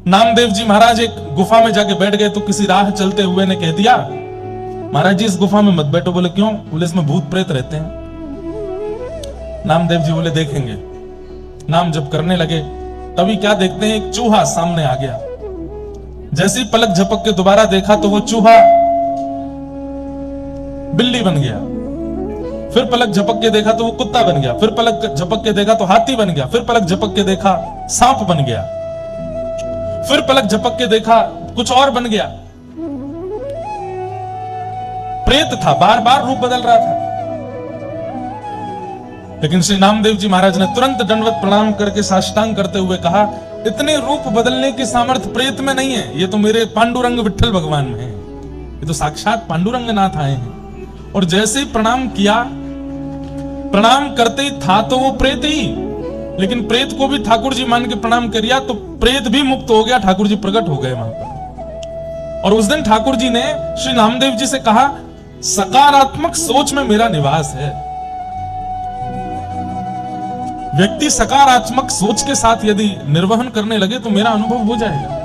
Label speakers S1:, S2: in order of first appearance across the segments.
S1: नामदेव जी महाराज एक गुफा में जाके बैठ गए तो किसी राह चलते हुए ने कह दिया, महाराज जी इस गुफा में मत बैठो। बोले क्यों? बोले इसमें भूत प्रेत रहते हैं। नामदेव जी बोले देखेंगे। नाम जप करने लगे, तभी क्या देखते हैं, एक चूहा सामने आ गया। जैसे ही पलक झपक के दोबारा देखा तो वो चूहा बिल्ली बन गया। फिर पलक झपक के देखा तो वो कुत्ता बन गया। फिर पलक झपक के देखा तो हाथी बन गया। फिर पलक झपक के देखा सांप बन गया। फिर पलक झपक के देखा कुछ और बन गया। प्रेत था, बार बार रूप बदल रहा था। लेकिन श्री नामदेव जी महाराज ने तुरंत दंडवत प्रणाम करके साष्टांग करते हुए कहा, इतने रूप बदलने की सामर्थ्य प्रेत में नहीं है, ये तो मेरे पांडुरंग विठ्ठल भगवान में है। ये तो साक्षात पांडुरंग नाथ आए हैं। और जैसे ही प्रणाम किया, प्रणाम करते ही था तो वो प्रेत ही, लेकिन प्रेत को भी ठाकुर जी मान के प्रणाम किया तो प्रेत भी मुक्त हो गया। ठाकुर जी प्रकट हो गए वहां पर। और उस दिन ठाकुर जी ने श्री नामदेव जी से कहा, सकारात्मक सोच में मेरा निवास है। व्यक्ति सकारात्मक सोच के साथ यदि निर्वहन करने लगे तो मेरा अनुभव हो जाएगा।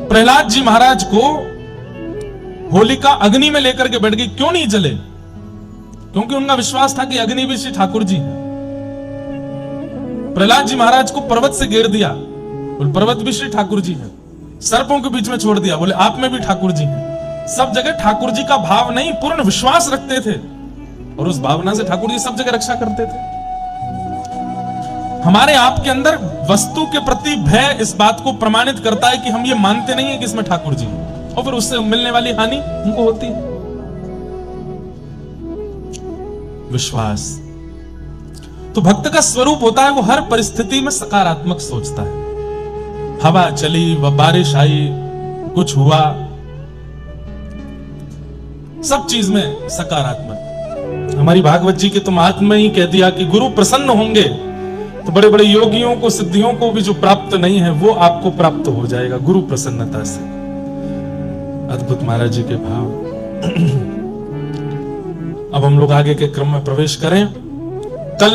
S1: प्रहलाद जी महाराज को होलिका अग्नि में लेकर के बैठ गई, क्यों नहीं जले? क्योंकि उनका विश्वास था कि अग्नि भी श्री ठाकुर जी है। प्रहलाद जी महाराज को पर्वत से घेर दिया, बोले पर्वत भी श्री ठाकुर जी है। सर्पों के बीच में छोड़ दिया, बोले आप में भी ठाकुर जी हैं। सब जगह ठाकुर जी का भाव नहीं, पूर्ण विश्वास रखते थे और उस भावना से ठाकुर जी सब जगह रक्षा करते थे। हमारे आपके अंदर वस्तु के प्रति भय इस बात को प्रमाणित करता है कि हम ये मानते नहीं है कि इसमें ठाकुर जी है, और फिर उससे मिलने वाली हानि हमको होती है। विश्वास तो भक्त का स्वरूप होता है, वो हर परिस्थिति में सकारात्मक सोचता है। हवा चली, व बारिश आई, कुछ हुआ, सब चीज में सकारात्मक। हमारी भागवत जी के तो महात्मा ही कह दिया कि गुरु प्रसन्न होंगे तो बड़े बड़े योगियों को, सिद्धियों को भी जो प्राप्त नहीं है वो आपको प्राप्त हो जाएगा गुरु प्रसन्नता से। अद्भुत महाराज जी के भाव। अब हम लोग आगे के क्रम में प्रवेश करें। कल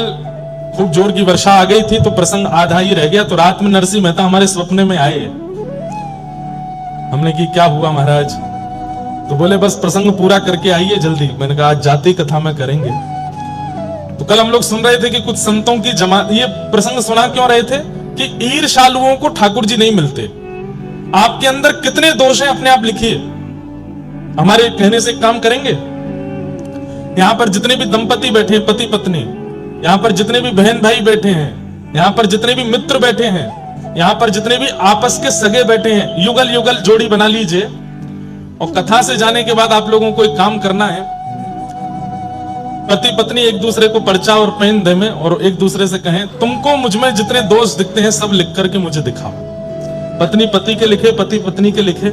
S1: खूब जोर की वर्षा आ गई थी तो प्रसंग आधा ही रह गया। तो रात में नरसिंह मेहता हमारे स्वप्न में आए। हमने की क्या हुआ महाराज? तो बोले बस प्रसंग पूरा करके आइए जल्दी। मैंने कहा आज जाति कथा में करेंगे। तो कल हम लोग सुन रहे थे कि कुछ संतों की जमात, ये प्रसंग सुना क्यों रहे थे कि ईर्ष्यालुओं को ठाकुर जी नहीं मिलते। आपके अंदर कितने दोष हैं अपने आप लिखिए। हमारे कहने से काम करेंगे। यहां पर जितने भी दंपति बैठे हैं, पति पत्नी, यहां पर जितने भी बहन भाई बैठे हैं, यहां पर जितने भी मित्र बैठे हैं, यहां पर जितने भी आपस के सगे बैठे हैं, युगल युगल जोड़ी बना लीजिए। और कथा से जाने के बाद आप लोगों को एक काम करना है। पति पत्नी एक दूसरे को पर्चा और पेन दे में और एक दूसरे से कहें, तुमको मुझ में जितने दोष दिखते हैं सब लिख करके मुझे दिखाओ। पत्नी पति के लिखे, पति पत्नी के लिखे,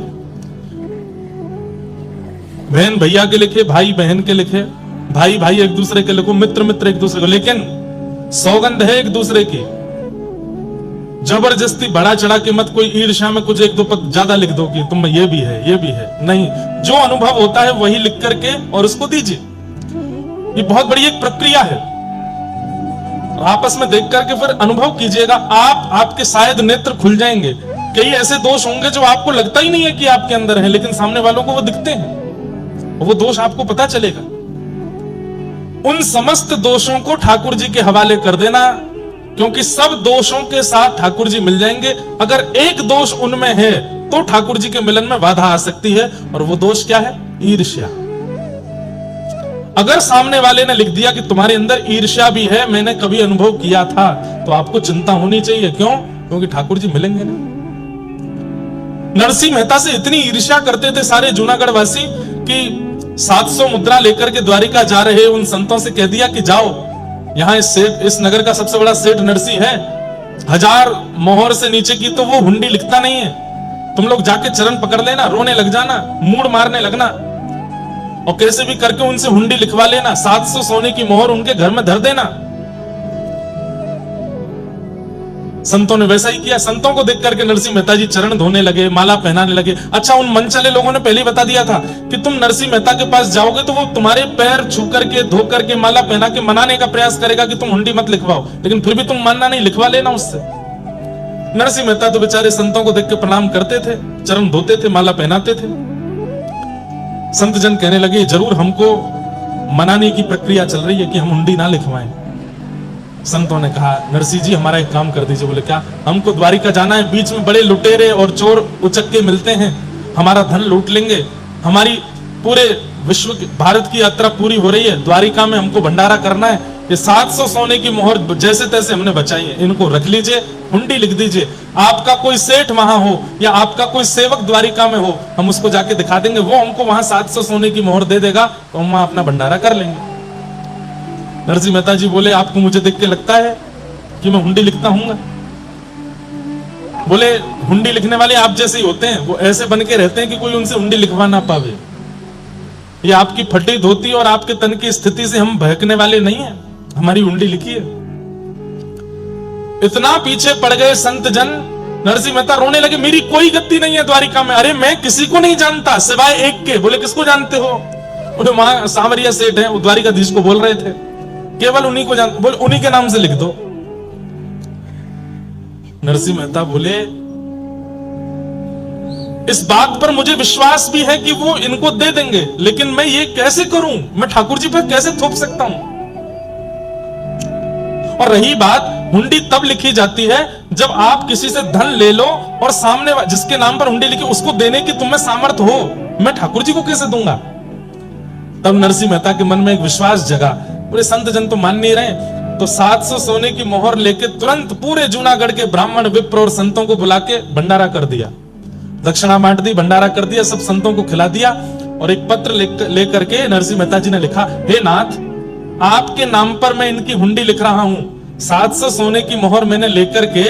S1: बहन भैया के लिखे, भाई बहन के लिखे, भाई भाई एक दूसरे के लिखो, मित्र मित्र एक दूसरे को। लेकिन सौगंध है एक दूसरे की, जबरदस्ती बढ़ा चढ़ा के मत कोई ईर्ष्या में कुछ एक दो पद ज्यादा लिख दो कि तुम ये भी है ये भी है। नहीं, जो अनुभव होता है वही लिख करके और उसको दीजिए। ये बहुत बड़ी एक प्रक्रिया है। आपस में देख करके फिर अनुभव कीजिएगा। आपके शायद नेत्र खुल जाएंगे। कई ऐसे दोष होंगे जो आपको लगता ही नहीं है कि आपके अंदर है, लेकिन सामने वालों को वो दिखते हैं। वो दोष आपको पता चलेगा। उन समस्त दोषों को ठाकुर जी के हवाले कर देना, क्योंकि सब दोषों के साथ ठाकुर जी मिल जाएंगे। अगर एक दोष उनमें है तो ठाकुर जी के मिलन में बाधा आ सकती है। और वो दोष क्या है? ईर्ष्या। अगर सामने वाले ने लिख दिया कि तुम्हारे अंदर ईर्ष्या भी है, मैंने कभी अनुभव किया था, तो आपको चिंता होनी चाहिए। क्यों? क्योंकि ठाकुर जी मिलेंगे ना। नरसिंह मेहता से इतनी ईर्ष्या करते थे सारे जूनागढ़ वासी कि 700 मुद्रा लेकर के द्वारिका जा रहे उन संतों से कह दिया कि जाओ, यहाँ इस नगर का सबसे बड़ा सेठ नरसिंह है, 1000 मोहर से नीचे की तो वो हुंडी लिखता नहीं है। तुम लोग जाके चरण पकड़ लेना, रोने लग जाना, मूड मारने लगना और कैसे भी करके उनसे हुंडी लिखवा लेना। 700 सोने की मोहर उनके घर में धर देना। संतों ने वैसा ही किया। संतों को देख करके नरसिंह मेहता जी चरण धोने लगे, माला पहनाने लगे। अच्छा, उन मन चले लोगों ने पहले ही बता दिया था कि तुम नरसिंह मेहता के पास जाओगे तो वो तुम्हारे पैर छू करके, धो करके, माला पहना के मनाने का प्रयास करेगा कि तुम हुंडी मत लिखवाओ, लेकिन फिर भी तुम मानना नहीं, लिखवा लेना उससे। नरसिंह मेहता तो बेचारे संतों को देख के प्रणाम करते थे, चरण धोते थे, माला पहनाते थे। संत जन कहने लगे जरूर हमको मनाने की प्रक्रिया चल रही है कि हम हुंडी ना लिखवाएं। संतों ने कहा नरसिंह जी हमारा एक काम कर दीजिए। बोले क्या? हमको द्वारिका जाना है, बीच में बड़े लुटेरे और चोर उचक्के मिलते हैं, हमारा धन लूट लेंगे, हमारी पूरे विश्व की भारत की यात्रा पूरी हो रही है, द्वारिका में हमको भंडारा करना है, ये 700 सोने की मोहर जैसे तैसे हमने बचाई है, इनको रख लीजिए, हुंडी लिख दीजिए। आपका कोई सेठ वहां हो या आपका कोई सेवक द्वारिका में हो, हम उसको जाके दिखा देंगे, वो हमको वहां 700 सोने की मोहर दे देगा, तो हम वहां अपना भंडारा कर लेंगे। नरसिंह मेहता जी बोले आपको मुझे देख के लगता है कि मैं हुंडी लिखता हूंगा? बोले हुंडी लिखने वाले आप जैसे ही होते हैं, वो ऐसे बन के रहते हैं कि कोई उनसे हुंडी लिखवा ना पावे। ये आपकी फटी धोती और आपके तन की स्थिति से हम बहकने वाले नहीं हैं, हमारी हुंडी लिखी है। इतना पीछे पड़ गए संत जन, नरसिंह मेहता रोने लगे मेरी कोई गद्दी नहीं है द्वारिका में। अरे मैं किसी को नहीं जानता सिवाय एक के। बोले किसको जानते हो? बोले वहां सांवरिया सेठ है, वो द्वारिकाधीश को बोल रहे थे, केवल उन्हीं को जानते। बोले उन्हीं के नाम से लिख दो। नरसिंह मेहता बोले इस बात पर मुझे विश्वास भी है कि वो इनको दे देंगे, लेकिन मैं ये कैसे करूं? मैं ठाकुर जी पर कैसे थोप सकता हूं? और रही बात, हुंडी तब लिखी जाती है जब आप किसी से धन ले लो और सामने जिसके नाम पर हुंडी लिखी उसको देने की तुम्हें सामर्थ्य हो। मैं ठाकुर जी को कैसे दूंगा? तब नरसिंह मेहता के मन में एक विश्वास जगा। पूरे संत जन तो मान नहीं रहे, तो 700 सोने की मोहर लेके तुरंत पूरे जूनागढ़ के ब्राह्मण विप्र और संतों को बुला के भंडारा कर दिया, दक्षिणा बांट दी, भंडारा कर दिया, सब संतों को खिला दिया। और एक पत्र लेकर के नरसिंह मेहता जी ने लिखा, हे नाथ आपके नाम पर मैं इनकी हुंडी लिख रहा हूं, 700 सोने की मोहर मैंने लेकर के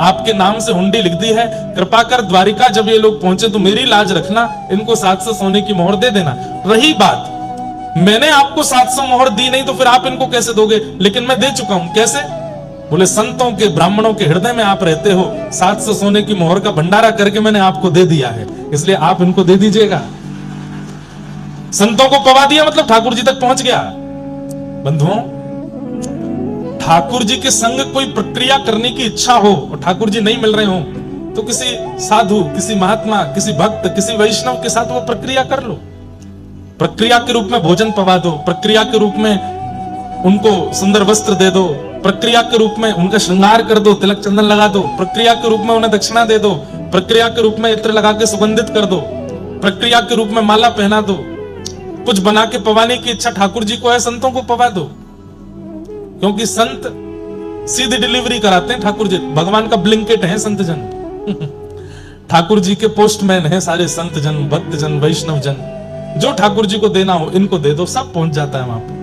S1: आपके नाम से हुंडी लिख दी है, कृपा कर द्वारिका जब ये लोग पहुंचे तो मेरी लाज रखना, इनको 700 सोने की मोहर दे देना। रही बात, मैंने आपको 700 मोहर दी नहीं तो फिर आप इनको कैसे दोगे? लेकिन मैं दे चुका हूं। कैसे? बोले संतों के ब्राह्मणों के हृदय में आप रहते हो, 700 सोने की मोहर का भंडारा करके मैंने आपको दे दिया है, इसलिए आप इनको दे दीजिएगा। संतों को पवा दिया मतलब ठाकुर जी तक पहुंच गया। बंधुओं, ठाकुर जी के संग कोई प्रक्रिया करने की इच्छा हो और ठाकुर जी नहीं मिल रहे हो तो किसी साधु, किसी महात्मा, किसी भक्त, किसी वैष्णव के साथ वो प्रक्रिया कर लो। प्रक्रिया के रूप में भोजन पवा दो, प्रक्रिया के रूप में उनको सुंदर वस्त्र दे दो, प्रक्रिया के रूप में उनका श्रृंगार कर दो, तिलक चंदन लगा दो, प्रक्रिया के रूप में उन्हें दक्षिणा दे दो, प्रक्रिया के रूप में इत्र लगा के सुगंधित कर दो, प्रक्रिया के रूप में माला पहना दो। कुछ बना के पवाने की इच्छा ठाकुर जी को है, संतों को पवा दो, क्योंकि संत सीधी डिलीवरी कराते हैं। ठाकुर जी भगवान का ब्लिंकेट है संत जन। ठाकुर जी के पोस्टमैन है सारे संत जन, भक्त जन, वैष्णव जन। जो ठाकुर जी को देना हो इनको दे दो, सब पहुंच जाता है वहां पर।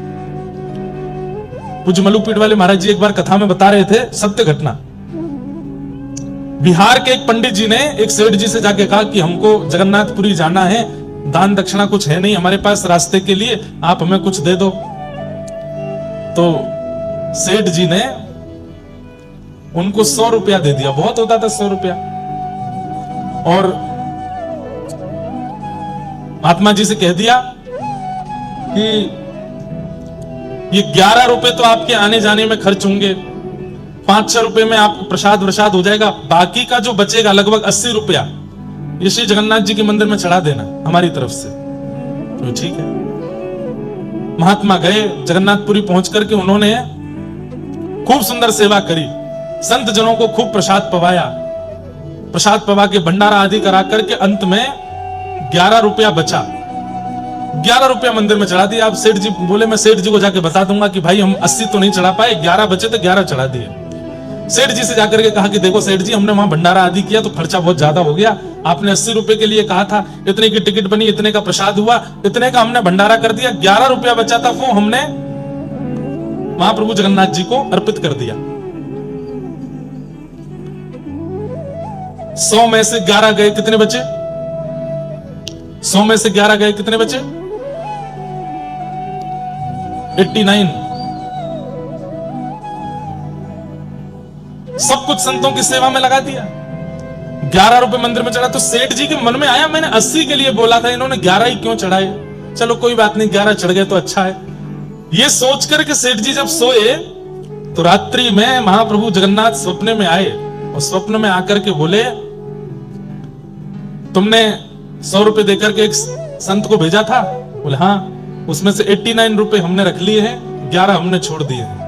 S1: पूज्य मलुकपीठ वाले महाराज जी एक बार कथा में बता रहे थे सत्य घटना। बिहार के एक पंडित जी ने एक सेठ जी से जाके कहा कि हमको जगन्नाथपुरी जाना है, दान दक्षिणा कुछ है नहीं हमारे पास रास्ते के लिए, आप हमें कुछ दे दो। तो सेठ जी ने उनको 100 रुपया दे दिया, बहुत होता था 100 रुपया। और महात्मा जी से कह दिया कि ये 11 रुपए तो आपके आने जाने में खर्च होंगे, 5-6 रुपए में आपको प्रसाद वरसाद हो जाएगा, बाकी का जो बचेगा लगभग 80 रुपया ये श्री जगन्नाथ जी के मंदिर में चढ़ा देना हमारी तरफ से। तो ठीक है। महात्मा गए, जगन्नाथपुरी पहुंच करके उन्होंने खूब सुंदर सेवा करी, संत जनों को खूब प्रसाद पवाया, प्रसाद पवा के भंडारा आदि करा करके अंत में 11 रुपया बचा, 11 रुपया मंदिर में चढ़ा दिया। अब सेठ जी बोले मैं सेठ जी को जाके बता दूंगा कि भाई हम 80 तो नहीं चढ़ा पाए, 11 बचे तो 11 चढ़ा दिए। सेठ जी से जाकर के कहा कि देखो सेठ जी हमने वहां भंडारा आदि किया तो खर्चा बहुत ज्यादा हो गया, आपने 80 रुपए के लिए कहा था, इतने की टिकट बनी, इतने का प्रसाद हुआ, इतने का हमने भंडारा कर दिया, 11 रुपया बचा था वो हमने महाप्रभु जगन्नाथ जी को अर्पित कर दिया। 100 में से 11 गए, कितने बचे? 100 में से 11 गए, कितने बचे? 89। सब कुछ संतों की सेवा में लगा दिया, 11 रुपए मंदिर में चढ़ा। तो सेठ जी के मन में आया मैंने 80 के लिए बोला था, इन्होंने 11 ही क्यों चढ़ाए? चलो कोई बात नहीं, 11 चढ़ गए तो अच्छा है। ये सोच करके सेठ जी जब सोए तो रात्रि में महाप्रभु जगन्नाथ सपने में आए और स्वप्न में आकर के बोले, तुमने 100 रुपए देकर के एक संत को भेजा था? बोले हाँ। उसमें से 89 रुपए हमने रख लिए हैं, 11 हमने छोड़ दिए हैं।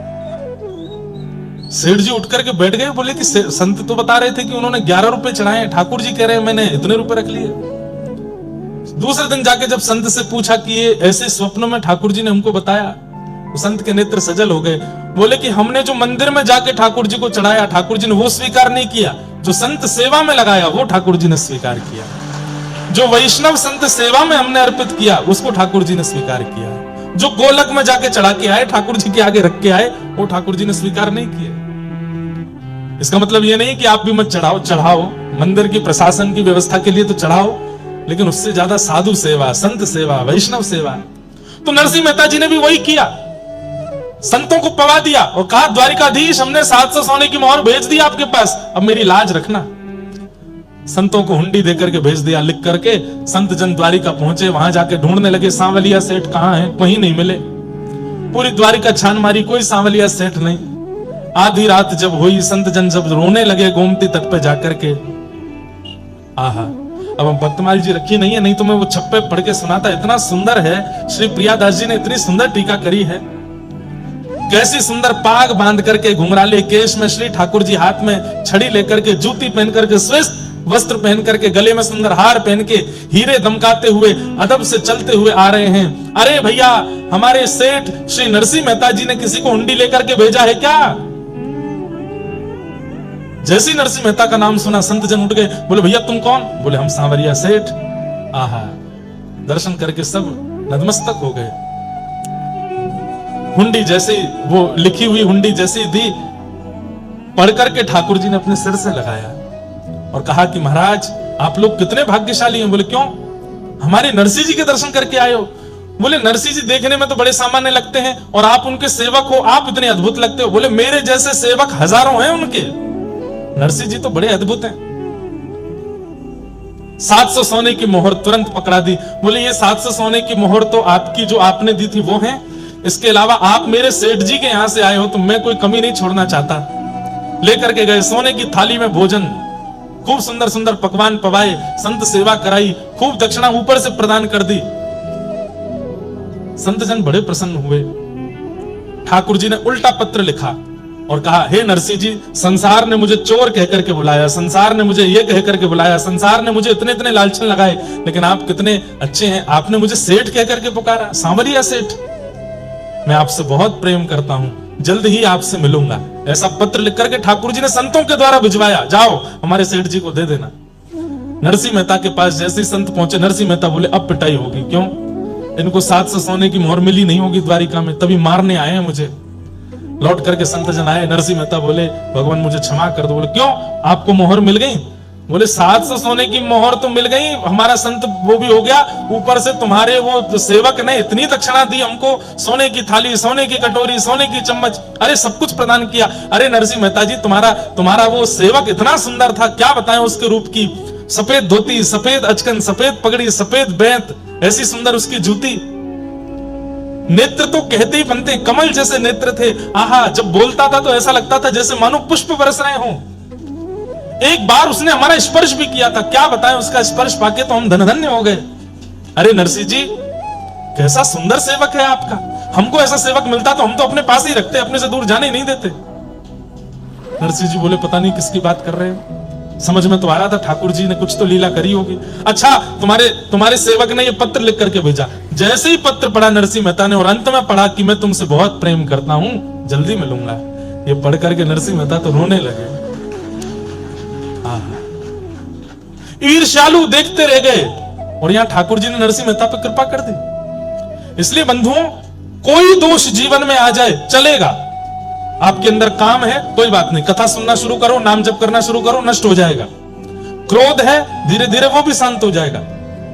S1: सेठ जी उठ करके बैठ गए, बोले कि संत तो बता रहे थे कि उन्होंने 11 रुपए चढ़ाए, ठाकुर जी कह रहे हैं मैंने इतने रुपए रख लिए। दूसरे दिन जाके जब संत से पूछा कि ये ऐसे स्वप्न में ठाकुर जी ने हमको बताया, तो संत के नेत्र सजल हो गए। बोले कि हमने जो मंदिर में जाके ठाकुर जी को चढ़ाया, ठाकुर जी ने वो स्वीकार नहीं किया, जो संत सेवा में लगाया वो ठाकुर जी ने स्वीकार किया। जो वैष्णव संत सेवा में हमने अर्पित किया उसको ठाकुर जी ने स्वीकार किया। जो गोलक में जाके चढ़ा के आए, ठाकुर जी के आगे रख के आए, वो ठाकुर जी ने स्वीकार नहीं किया। इसका मतलब ये नहीं कि आप भी मत चढ़ाओ, मंदिर की प्रशासन की व्यवस्था के लिए तो चढ़ाओ, लेकिन उससे ज्यादा साधु सेवा, संत सेवा, वैष्णव सेवा। तो नरसिंह मेहता जी ने भी वही किया, संतों को पवा दिया और कहा द्वारिकाधीश हमने 700 सोने की मोहर भेज दी आपके पास, अब मेरी लाज रखना। संतों को हुंडी देकर के भेज दिया लिख करके। संत जन द्वारिका पहुंचे, वहां जाके ढूंढने लगे सांवलिया सेठ कहां है, कहीं नहीं मिले। पूरी द्वारिका छान मारी, कोई सांवलिया सेठ नहीं। आधी रात जब हुई, संत जन जब रोने लगे गोमती तट पे जाकर के, आहा अब हम भक्तमाल जी रखी नहीं है, नहीं तो मैं वो छप्पे पढ़ के सुनाता, इतना सुंदर है। श्री प्रियादास जी ने इतनी सुंदर टीका करी है, कैसी सुंदर पाग बांध करके, घुंघराले केश में श्री ठाकुर जी हाथ में छड़ी लेकर के, जूती पहन करके, श्रेष्ठ वस्त्र पहन करके, गले में सुंदर हार पहन के, हीरे दमकाते हुए अदब से चलते हुए आ रहे हैं। अरे भैया, हमारे सेठ श्री नरसिंह मेहता जी ने किसी को हुंडी लेकर के भेजा है क्या? जैसे नरसिंह मेहता का नाम सुना, संत जन उठ गए, बोले भैया तुम कौन? बोले हम सांवरिया सेठ। आहा, दर्शन करके सब नतमस्तक हो गए। हुंडी जैसे वो लिखी हुई हुंडी जैसी दी, पढ़ करके ठाकुर जी ने अपने सिर से लगाया और कहा कि महाराज आप लोग कितने भाग्यशाली हैं। बोले क्यों? हमारे नरसिंह जी के दर्शन करके आए हो। बोले नरसिंह जी देखने में तो बड़े सामान्य लगते हैं और आप उनके सेवक हो, आप इतने अद्भुत लगते हो। बोले मेरे जैसे सेवक हजारों हैं उनके, नरसिंह जी तो बड़े अद्भुत हैं। 700 सोने की मोहर तुरंत पकड़ा दी। बोले ये 700 सोने की मोहर तो आपकी जो आपने दी थी वो है, इसके अलावा आप मेरे सेठ जी के यहां से आए हो तो मैं कोई कमी नहीं छोड़ना चाहता। लेकर के गए सोने की थाली में भोजन, खूब सुंदर सुंदर पकवान पवाए, संत सेवा कराई, खूब दक्षिणा ऊपर से प्रदान कर दी। संत जन बड़े प्रसन्न हुए। ठाकुर जी ने उल्टा पत्र लिखा और कहा, हे नरसिंह जी, संसार ने मुझे चोर कहकर के बुलाया, संसार ने मुझे ये कहकर के बुलाया, संसार ने मुझे इतने इतने लालचन लगाए, लेकिन आप कितने अच्छे हैं, आपने मुझे सेठ कहकर के पुकारा, सांवरिया सेठ। मैं आपसे बहुत प्रेम करता हूं, जल्द ही आपसे मिलूंगा। ऐसा पत्र लिख करके ठाकुर जी ने संतों के द्वारा भिजवाया, जाओ हमारे सेठ जी को दे देना। नरसिंह मेहता के पास जैसे ही संत पहुंचे, नरसिंह मेहता बोले अब पिटाई होगी। क्यों? इनको 700 सोने की मोहर मिली नहीं होगी द्वारिका में, तभी मारने आए हैं मुझे। लौट करके संत जन आए, नरसिंह मेहता बोले भगवान मुझे क्षमा कर दो। बोले क्यों, आपको मोहर मिल गई? बोले 700 सोने की मोहर तो मिल गई, हमारा संत वो भी हो गया, ऊपर से तुम्हारे वो सेवक ने इतनी दक्षिणा दी हमको, सोने की थाली, सोने की कटोरी, सोने की चम्मच, अरे सब कुछ प्रदान किया। अरे नरसिंह मेहता जी, तुम्हारा वो सेवक इतना सुंदर था, क्या बताएं उसके रूप की। सफेद धोती, सफेद अचकन, सफेद पगड़ी, सफेद बैंत, ऐसी सुंदर उसकी जूती। नेत्र तो कहते ही बनते, कमल जैसे नेत्र थे। आहा, जब बोलता था तो ऐसा लगता था जैसे मानो पुष्प बरस रहे हों। एक बार उसने हमारा स्पर्श भी किया था, क्या बताएं, उसका स्पर्श पाके तो हम धन्य हो गए। अरे नरसिंह जी, कैसा सुंदर सेवक है आपका, हमको ऐसा सेवक मिलता तो हम तो अपने पास ही रखते, अपने से दूर जाने ही नहीं देते। नरसिंह जी बोले पता नहीं किसकी बात कर रहे हो, समझ में तो आ रहा था ठाकुर जी ने कुछ तो लीला करी होगी। अच्छा, तुम्हारे सेवक ने ये पत्र लिख करके भेजा। जैसे ही पत्र पढ़ा नरसिंह मेहता ने और अंत में पढ़ा कि मैं तुमसे बहुत प्रेम करता हूं, जल्दी मिलूंगा, ये पढ़ करके नरसिंह मेहता तो रोने लगे। ईर्ष्यालु देखते रह गए और यहां ठाकुर जी ने नरसिंह मेहता पर कृपा कर दी। इसलिए बंधुओं, कोई दोष जीवन में आ जाए चलेगा, आपके अंदर काम है कोई बात नहीं, कथा सुनना शुरू करो, नाम जप करना शुरू करो, नष्ट हो जाएगा। क्रोध है धीरे धीरे वो भी शांत हो जाएगा,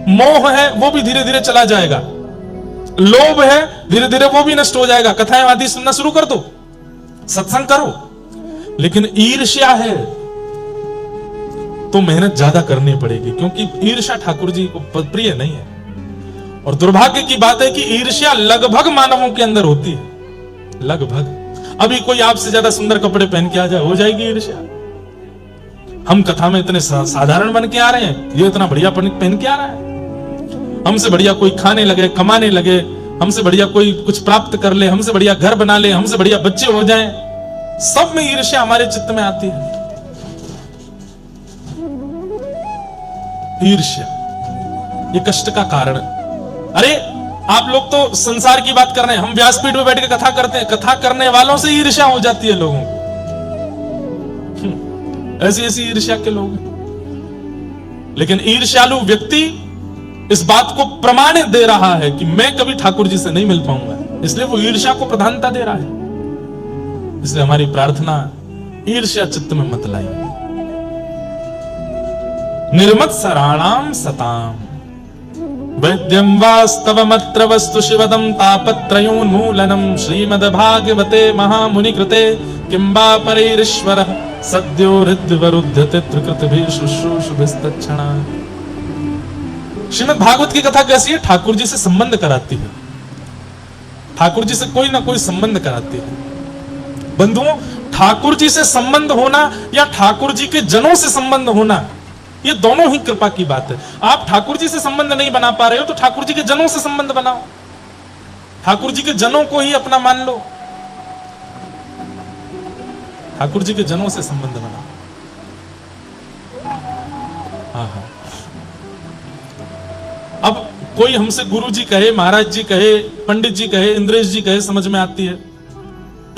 S1: मोह है वो भी धीरे धीरे चला जाएगा, लोभ है धीरे धीरे वो भी नष्ट हो जाएगा। कथाएं आदि सुनना शुरू कर दो, सत्संग करो। लेकिन ईर्ष्या है तो मेहनत ज्यादा करनी पड़ेगी, क्योंकि ईर्ष्या ठाकुर जी को प्रिय नहीं है। और दुर्भाग्य की बात है कि ईर्ष्या लगभग मानवों के अंदर होती है, लगभग। अभी कोई आपसे ज्यादा सुंदर कपड़े पहन के आ जाए, हो जाएगी ईर्ष्या। हम कथा में इतने साधारण बन के आ रहे हैं, ये इतना बढ़िया पहन के आ रहा है। हमसे बढ़िया कोई खाने लगे, कमाने लगे, हमसे बढ़िया कोई कुछ प्राप्त कर ले, हमसे बढ़िया घर बना ले, हमसे बढ़िया बच्चे हो जाएं, सब में ईर्ष्या हमारे चित्त में आती है। ईर्ष्या ये कष्ट का कारण। अरे आप लोग तो संसार की बात कर रहे हैं, हम व्यासपीठ में बैठ के कथा करते हैं, कथा करने वालों से ईर्ष्या हो जाती है लोगों को। ऐसी ऐसी ईर्ष्या के लोग हैं। लेकिन ईर्ष्यालु व्यक्ति इस बात को प्रमाण दे रहा है कि मैं कभी ठाकुर जी से नहीं मिल पाऊंगा, इसलिए वो ईर्ष्या को प्रधानता दे रहा है। इसलिए हमारी प्रार्थना, ईर्ष्या चित्त में मत लाइए। निर्मत्सराणाम सताम वैद्यम वास्तवमत्र वस्तु शिवदम तापत्रयोन्मूलनम श्रीमद्भागवते महामुनि कृते किंबा परैरीश्वरः सद्यो हृद्यवरुध्यते त्रिकृतभिः शुश्रूषुभिस्तच्छणा। श्रीमद् भागवत की कथा कैसी है? ठाकुर जी से संबंध कराती है, ठाकुर जी से कोई ना कोई संबंध कराती है। बंधुओं, ठाकुर जी से संबंध होना या ठाकुर जी के जनों से संबंध होना, ये दोनों ही कृपा की बात है। आप ठाकुर जी से संबंध नहीं बना पा रहे हो तो ठाकुर जी के जनों से संबंध बनाओ, ठाकुर जी के जनों को ही अपना मान लो, ठाकुर जी के जनों से संबंध बनाओ। अब कोई हमसे गुरु जी कहे, महाराज जी कहे, पंडित जी कहे, इंद्रेश जी कहे, समझ में आती है।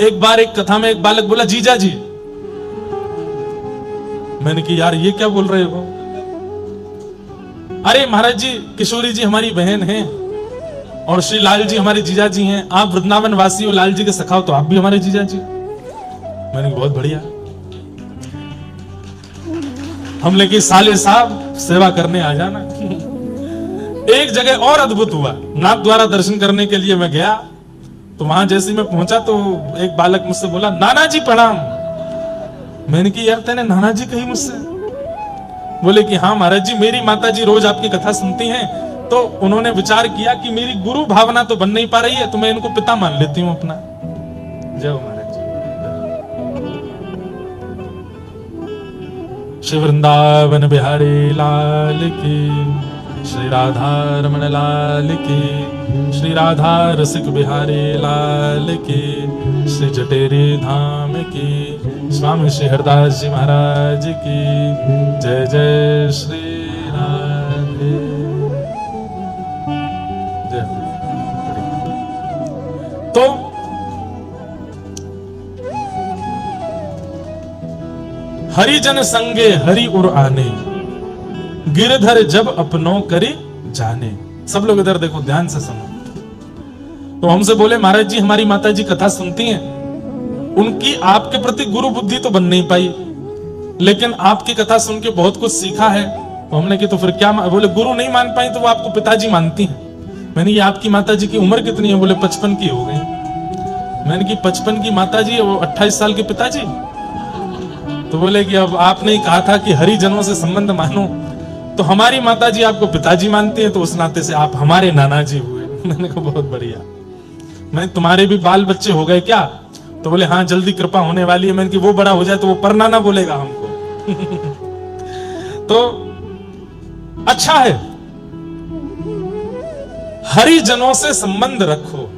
S1: एक बार एक कथा में एक बालक बोला जीजा जी। मैंने कि यार ये क्या बोल रहे हो? अरे महाराज जी, किशोरी जी हमारी बहन हैं और श्री लाल जी हमारे जीजा जी हैं, आप वृंदावन वासी हो, लाल जी के सखा हो, तो आप भी हमारे जीजा जी। मैंने बहुत बढ़िया। हमने कि साले साहब सेवा करने आ जाना। एक जगह और अद्भुत हुआ, नाथ द्वारा दर्शन करने के लिए मैं गया, तो वहां जैसे मैं पहुंचा तो एक बालक मुझसे बोला नाना जी प्रणाम। मैंने कि यार तेने नाना जी कही मुझसे? बोले कि हाँ महाराज जी, मेरी माता जी रोज आपकी कथा सुनती हैं, तो उन्होंने विचार किया कि मेरी गुरु भावना तो बन नहीं पा रही है, तो मैं इनको पिता मान लेती हूँ अपना। जय हो महाराज जी। श्री वृंदावन बिहारी लाल की, श्री राधा रमण लाल की, श्री राधा रसिक बिहारी लाल की, श्री जटेरी धाम की, स्वामी श्री हरदास जी महाराज की जय जय श्री राधे जय। तो हरिजन संगे हरि उर आने, गिरधर जब अपनों करे जाने। सब लोग इधर देखो, ध्यान से सुनो। तो हमसे बोले महाराज जी हमारी माता जी कथा सुनती हैं, उनकी आपके प्रति गुरु बुद्धि तो बन नहीं पाई, लेकिन आपकी कथा सुन के बहुत कुछ सीखा है। तो हमने कि तो फिर क्या? बोले गुरु नहीं मान पाई तो वो आपको पिताजी मानती हैं। मैंने कि आपकी माता जी की उम्र कितनी है? बोले 55 की हो गई। मैंने कि 55 की माता जी, वो 28 साल के पिताजी? तो बोले कि अब आपने ही कहा था कि हरिजनों से संबंध मानो, तो हमारी माता जी आपको पिताजी मानती है, तो उस नाते से आप हमारे नाना जी हुए। मैंने कहा बहुत बढ़िया। मैं तुम्हारे भी बाल बच्चे हो गए क्या? तो बोले हाँ जल्दी कृपा होने वाली है। मैंने कि वो बड़ा हो जाए तो वो परनाना बोलेगा हमको। तो अच्छा है, हरिजनों से संबंध रखो,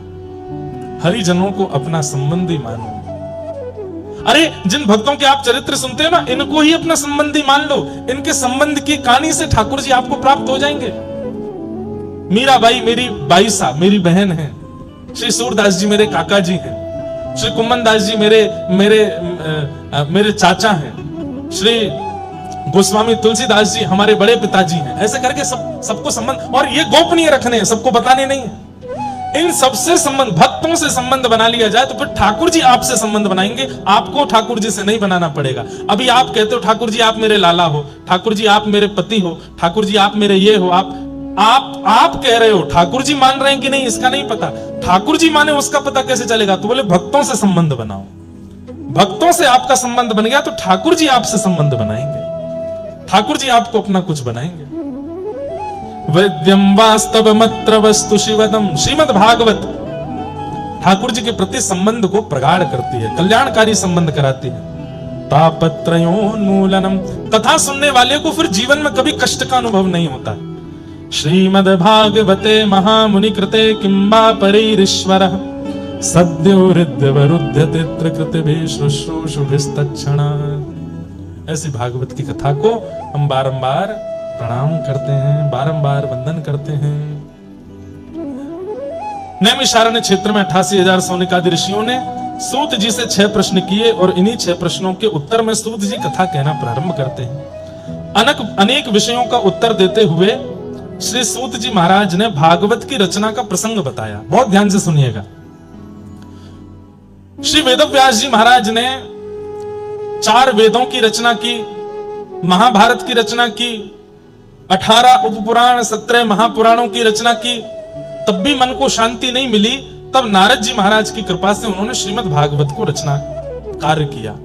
S1: हरिजनों को अपना संबंधी मानो। अरे जिन भक्तों के आप चरित्र सुनते हो ना, इनको ही अपना संबंधी मान लो। इनके संबंध की कहानी से ठाकुर जी आपको प्राप्त हो जाएंगे। मीराबाई मेरी बाईसा, मेरी बहन है। श्री सूरदास जी मेरे काका जी हैं। श्री कुम्मन दास जी मेरे चाचा हैं। श्री गोस्वामी तुलसीदास जी हमारे बड़े पिताजी हैं। ऐसे करके सबको संबंध, और ये गोपनीय रखने हैं, सबको बताने नहीं है। इन सबसे संबंध, भक्तों से संबंध बना लिया जाए तो फिर ठाकुर जी आपसे संबंध बनाएंगे। आपको ठाकुर जी से नहीं बनाना पड़ेगा। अभी आप कहते हो ठाकुर जी आप मेरे लाला हो, ठाकुर जी आप मेरे पति हो, ठाकुर जी आप मेरे ये हो, आप कह रहे हो, ठाकुर जी मान रहे हैं कि नहीं इसका नहीं पता। ठाकुर जी माने उसका पता कैसे चलेगा? तो बोले भक्तों से संबंध बनाओ। भक्तों से आपका संबंध बन गया तो ठाकुर जी आपसे संबंध बनाएंगे, ठाकुर जी आपको अपना कुछ बनाएंगे। वैद्यम वास्तवमत्र वस्तु शिवदम, श्रीमद् भागवत ठाकुर जी के प्रति संबंध को प्रगाढ़ करती है, कल्याणकारी संबंध कराती है। तापत्रयोन्मूलनम। कथा सुनने वाले को फिर जीवन में कभी कष्ट का अनुभव नहीं होता। श्रीमद्भागवते महामुनि कृते किंबा परैरीश्वरः सद्यो हृद्यवरुध्यते त्रिकृतिभिः शुश्रूषुभिस्तत्क्षणात्। ऐसी भागवत की कथा को हम बारंबार प्रणाम करते हैं, बारंबार वंदन करते हैं। नैमिषारण्य क्षेत्र में 88,000 सौनिकादि ऋषियों ने सूत जी से 6 प्रश्न किए और इन्हीं 6 प्रश्नों के उत्तर में सूत जी कथा कहना प्रारंभ करते हैं। अनेक विषयों का उत्तर देते हुए श्री सूत जी महाराज ने भागवत की रचना का प्रसंग बताया। बहुत ध्यान से सुनिएगा। श्री वेदव्यास जी महाराज ने 4 वेदों की रचना की, महाभारत की रचना की, 18 उपपुराण, 17 महापुराणों की रचना की। तब भी मन को शांति नहीं मिली। तब नारद जी महाराज की कृपा से उन्होंने श्रीमद् भागवत को रचना कार्य किया।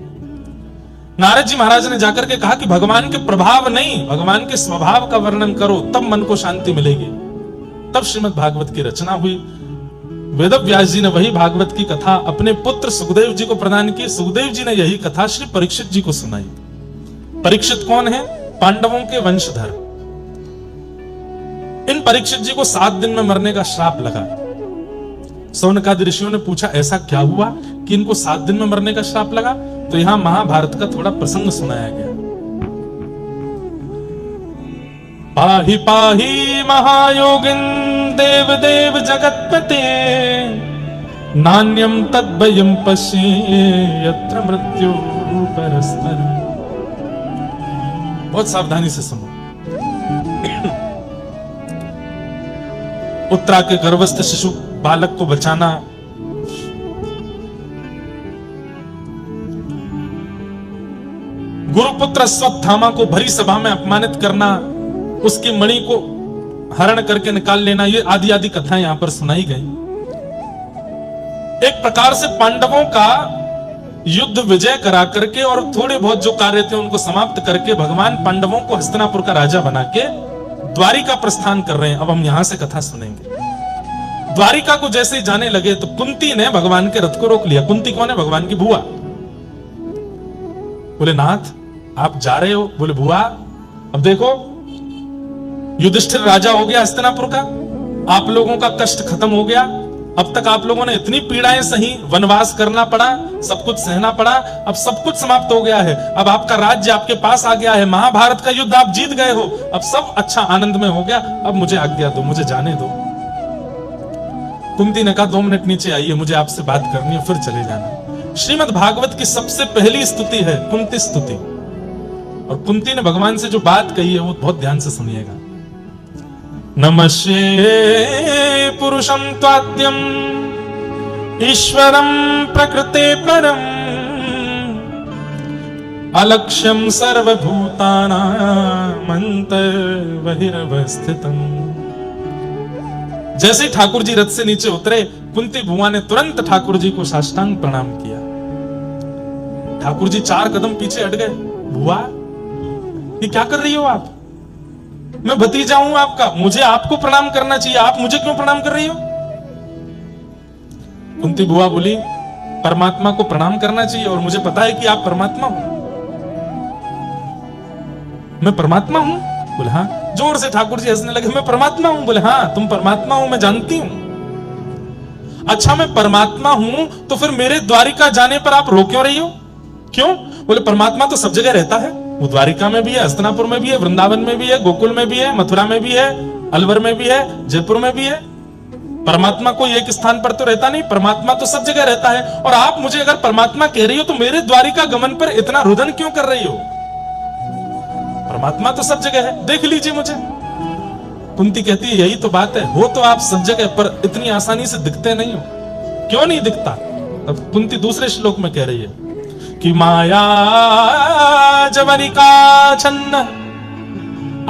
S1: नारद जी महाराज ने जाकर के कहा कि भगवान के प्रभाव नहीं, भगवान के स्वभाव का वर्णन करो, तब मन को शांति मिलेगी। तब श्रीमद् भागवत की रचना हुई। वेदव्यास जी ने वही भागवत की कथा अपने पुत्र सुखदेव जी को प्रदान की। सुखदेव जी ने यही कथा श्री परीक्षित जी को सुनाई। परीक्षित कौन है? पांडवों के वंशधर। इन परीक्षित जी को 7 दिन में मरने का श्राप लगा। सौनकादि ऋषियों ने पूछा ऐसा क्या हुआ कि इनको 7 दिन में मरने का श्राप लगा? तो यहां महाभारत का थोड़ा प्रसंग सुनाया गया। पाहि पाहि महायोगिन देव देव जगतपते नान्यम तद्भयं पश्ये यत्र मृत्यु परस्पर। बहुत सावधानी से सुनो। उत्तरा के गर्भस्थ शिशु बालक को बचाना, गुरुपुत्र अश्वत्थामा को भरी सभा में अपमानित करना, उसकी मणि को हरण करके निकाल लेना, ये आदि आदि कथाएं यहां पर सुनाई गई। एक प्रकार से पांडवों का युद्ध विजय करा करके और थोड़े बहुत जो कार्य थे उनको समाप्त करके भगवान पांडवों को हस्तिनापुर का राजा बना के द्वारिका प्रस्थान कर रहे हैं। अब हम यहां से कथा सुनेंगे। द्वारिका को जैसे ही जाने लगे तो कुंती ने भगवान के रथ को रोक लिया। कुंती कौन है? भगवान की बुआ। बोले नाथ आप जा रहे हो? बोले बुआ अब देखो युधिष्ठिर राजा हो गया हस्तिनापुर का, आप लोगों का कष्ट खत्म हो गया। अब तक आप लोगों ने इतनी पीड़ाएं सही, वनवास करना पड़ा, सब कुछ सहना पड़ा, अब सब कुछ समाप्त हो गया है। अब आपका राज्य आपके पास आ गया है, महाभारत का युद्ध आप जीत गए हो, अब सब अच्छा आनंद में हो गया, अब मुझे आज्ञा दो, मुझे जाने दो। कुंती ने कहा 2 मिनट नीचे आइए, मुझे आपसे बात करनी है, फिर चले जाना। श्रीमद् भागवत की सबसे पहली स्तुति है कुंती स्तुति, और कुंती ने भगवान से जो बात कही है वो बहुत ध्यान से सुनिएगा। नमस्ये पुरुषं त्वाद्यं ईश्वरं प्रकृते परम अलक्ष्यं सर्वभूतानां अन्तर्बहिरवस्थितम्। जैसे ठाकुर जी रथ से नीचे उतरे, कुंती बुआ ने तुरंत ठाकुर जी को साष्टांग प्रणाम किया। ठाकुर जी 4 कदम पीछे हट गए। बुआ ये क्या कर रही हो आप? मैं भतीजा हूं आपका, मुझे आपको प्रणाम करना चाहिए, आप मुझे क्यों प्रणाम कर रही हो? कुंती बुआ बोली परमात्मा को प्रणाम करना चाहिए और मुझे पता है कि आप परमात्मा हो। मैं परमात्मा हूं? बोले हाँ। जोर से ठाकुर जी हंसने लगे। मैं परमात्मा हूं? बोले हाँ तुम परमात्मा हो, मैं जानती हूं। अच्छा मैं परमात्मा हूं तो फिर मेरे द्वारिका जाने पर आप रो क्यों रही हो? क्यों? बोले परमात्मा तो सब जगह रहता है, वो द्वारिका में भी है, हस्तिनापुर में भी है, वृंदावन में भी है, गोकुल में भी है, मथुरा में भी है, अलवर में भी है, जयपुर में भी है। परमात्मा कोई एक स्थान पर तो रहता नहीं, परमात्मा तो सब जगह रहता है। और आप मुझे अगर परमात्मा कह रही हो तो मेरे द्वारिका गमन पर इतना रुदन क्यों कर रही हो? परमात्मा तो सब जगह है, देख लीजिए मुझे। कुंती कहती है यही तो बात है, हो तो आप सब जगह पर इतनी आसानी से दिखते नहीं हो। क्यों नहीं दिखता? अब कुंती दूसरे श्लोक में कह रही है कि माया जवनिका छन्न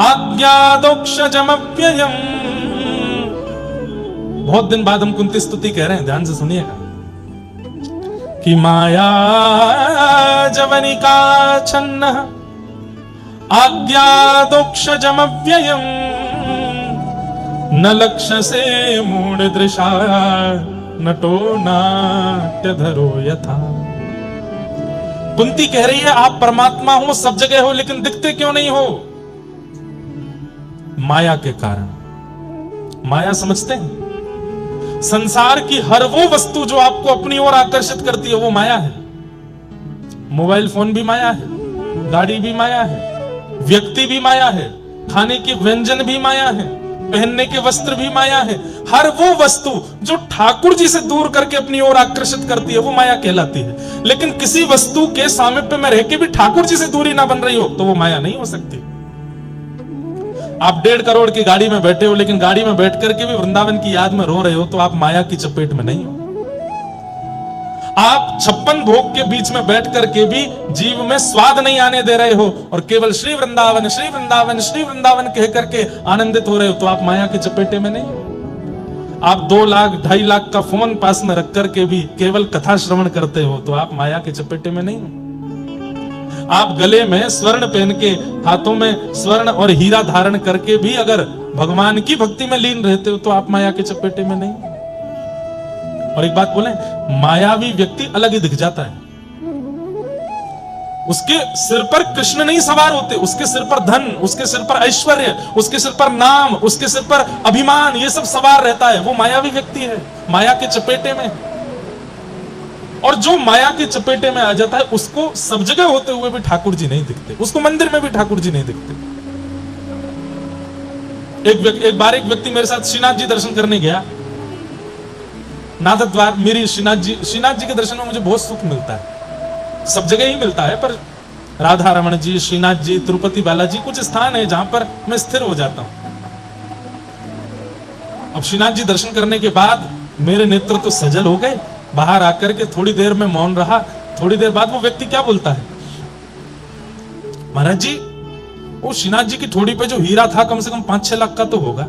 S1: आज्ञादोक्षजमव्ययम्। बहुत दिन बाद हम कुंती स्तुति कह रहे हैं, ध्यान से सुनिएगा। कि माया जवनिका छन्न आज्ञादोक्षजमव्ययम् न लक्ष्य से मूढ़ दृशा नटो नाट्यधरो यथा। कुंती कह रही है आप परमात्मा हो, सब जगह हो, लेकिन दिखते क्यों नहीं हो? माया के कारण। माया समझते हैं? संसार की हर वो वस्तु जो आपको अपनी ओर आकर्षित करती है वो माया है। मोबाइल फोन भी माया है, गाड़ी भी माया है, व्यक्ति भी माया है, खाने के व्यंजन भी माया है, पहनने के वस्त्र भी माया है। हर वो वस्तु जो ठाकुर जी से दूर करके अपनी ओर आकर्षित करती है वो माया कहलाती है। लेकिन किसी वस्तु के सामीप्य में रह के भी ठाकुर जी से दूरी ना बन रही हो तो वो माया नहीं हो सकती। आप 1.5 करोड़ की गाड़ी में बैठे हो, लेकिन गाड़ी में बैठ करके भी वृंदावन की याद में रो रहे हो तो आप माया की चपेट में नहीं हो। आप 56 भोग के बीच में बैठ करके भी जीव में स्वाद नहीं आने दे रहे हो और केवल श्री वृंदावन श्री वृंदावन श्री वृंदावन कह करके आनंदित हो रहे हो तो आप माया के चपेटे में नहीं हो। आप 2 लाख 2.5 लाख का फोन पास में रख करके भी केवल कथा श्रवण करते हो तो आप माया के चपेटे में नहीं हो। आप गले में स्वर्ण पहन के, हाथों में स्वर्ण और हीरा धारण करके भी अगर भगवान की भक्ति में लीन रहते हो तो आप माया के चपेटे में नहीं हो। और एक बात बोले, मायावी व्यक्ति अलग ही दिख जाता है। उसके सिर पर कृष्ण नहीं सवार होते, उसके सिर पर धन, उसके सिर पर ऐश्वर्य, उसके सिर पर नाम, उसके सिर पर अभिमान, ये सब सवार रहता है। वो मायावी व्यक्ति है, माया के चपेटे में। और जो माया के चपेटे में आ जाता है उसको सब जगह होते हुए भी ठाकुर जी नहीं दिखते, उसको मंदिर में भी ठाकुर जी नहीं दिखते। एक बार एक व्यक्ति मेरे साथ श्रीनाथ जी दर्शन करने गया, नाथ द्वार। मेरी श्रीनाथ जी के दर्शन में मुझे बहुत सुख मिलता है, सब जगह ही मिलता है, पर राधा रमण जी, श्रीनाथ जी, तिरुपति बालाजी कुछ स्थान है जहां पर मैं स्थिर हो जाता हूं। अब श्रीनाथ जी दर्शन करने के बाद मेरे नेत्र तो सजल हो गए। बाहर आकर के थोड़ी देर में मौन रहा। थोड़ी देर बाद वो व्यक्ति क्या बोलता है, महाराज जी वो श्रीनाथ जी की ठोड़ी पे जो हीरा था कम से कम 5-6 लाख का तो होगा,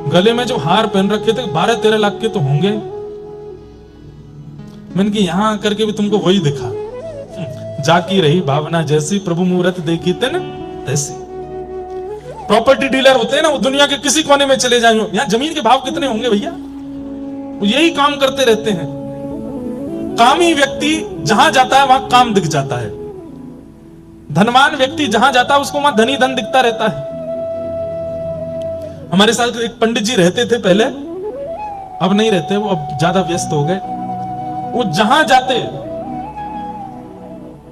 S1: गले में जो हार पहन रखे थे 12-13 लाख के तो होंगे। मैंने कि यहां आकर के भी तुमको वही दिखा। जाकी रही भावना जैसी, प्रभु मुहूर्त देखी तेन तैसी। प्रॉपर्टी डीलर होते हैं ना, वो दुनिया के किसी कोने में चले जाएंगे, यहाँ जमीन के भाव कितने होंगे भैया, वो यही काम करते रहते हैं। कामी व्यक्ति जहां जाता है वहां काम दिख जाता है। धनवान व्यक्ति जहां जाता है उसको वहां धनी धन दिखता रहता है। हमारे साथ एक पंडित जी रहते थे पहले, अब नहीं रहते, वो अब ज्यादा व्यस्त हो गए। वो जहां जाते,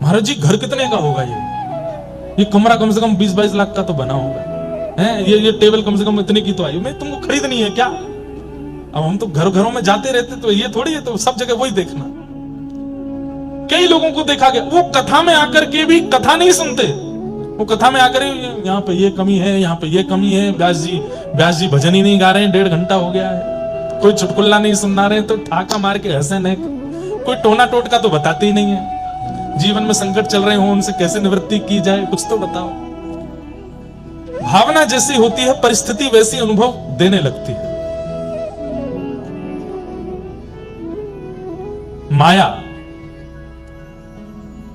S1: महाराज जी घर कितने का होगा ये कमरा कम से कम 20-22 लाख का तो बना होगा है, ये टेबल कम से कम इतने की तो आई, मैं तुमको खरीदनी है क्या? अब हम तो घरों में जाते रहते तो ये थोड़ी है, तो सब जगह वही देखना। कई लोगों को देखा गया वो कथा में आकर के भी कथा नहीं सुनते। वो कथा में आकर यहाँ पे ये कमी है, यहाँ पे ये कमी है, व्यास जी भजन ही नहीं गा रहे हैं, 1.5 घंटा हो गया है, कोई चुटकुल्ला नहीं सुना रहे तो ठाका मार के हंसे नहीं, कोई टोना टोटका तो बताते ही नहीं है। जीवन में संकट चल रहे हो, उनसे कैसे निवृत्ति की जाए कुछ तो बताओ। भावना जैसी होती है परिस्थिति वैसी अनुभव देने लगती है।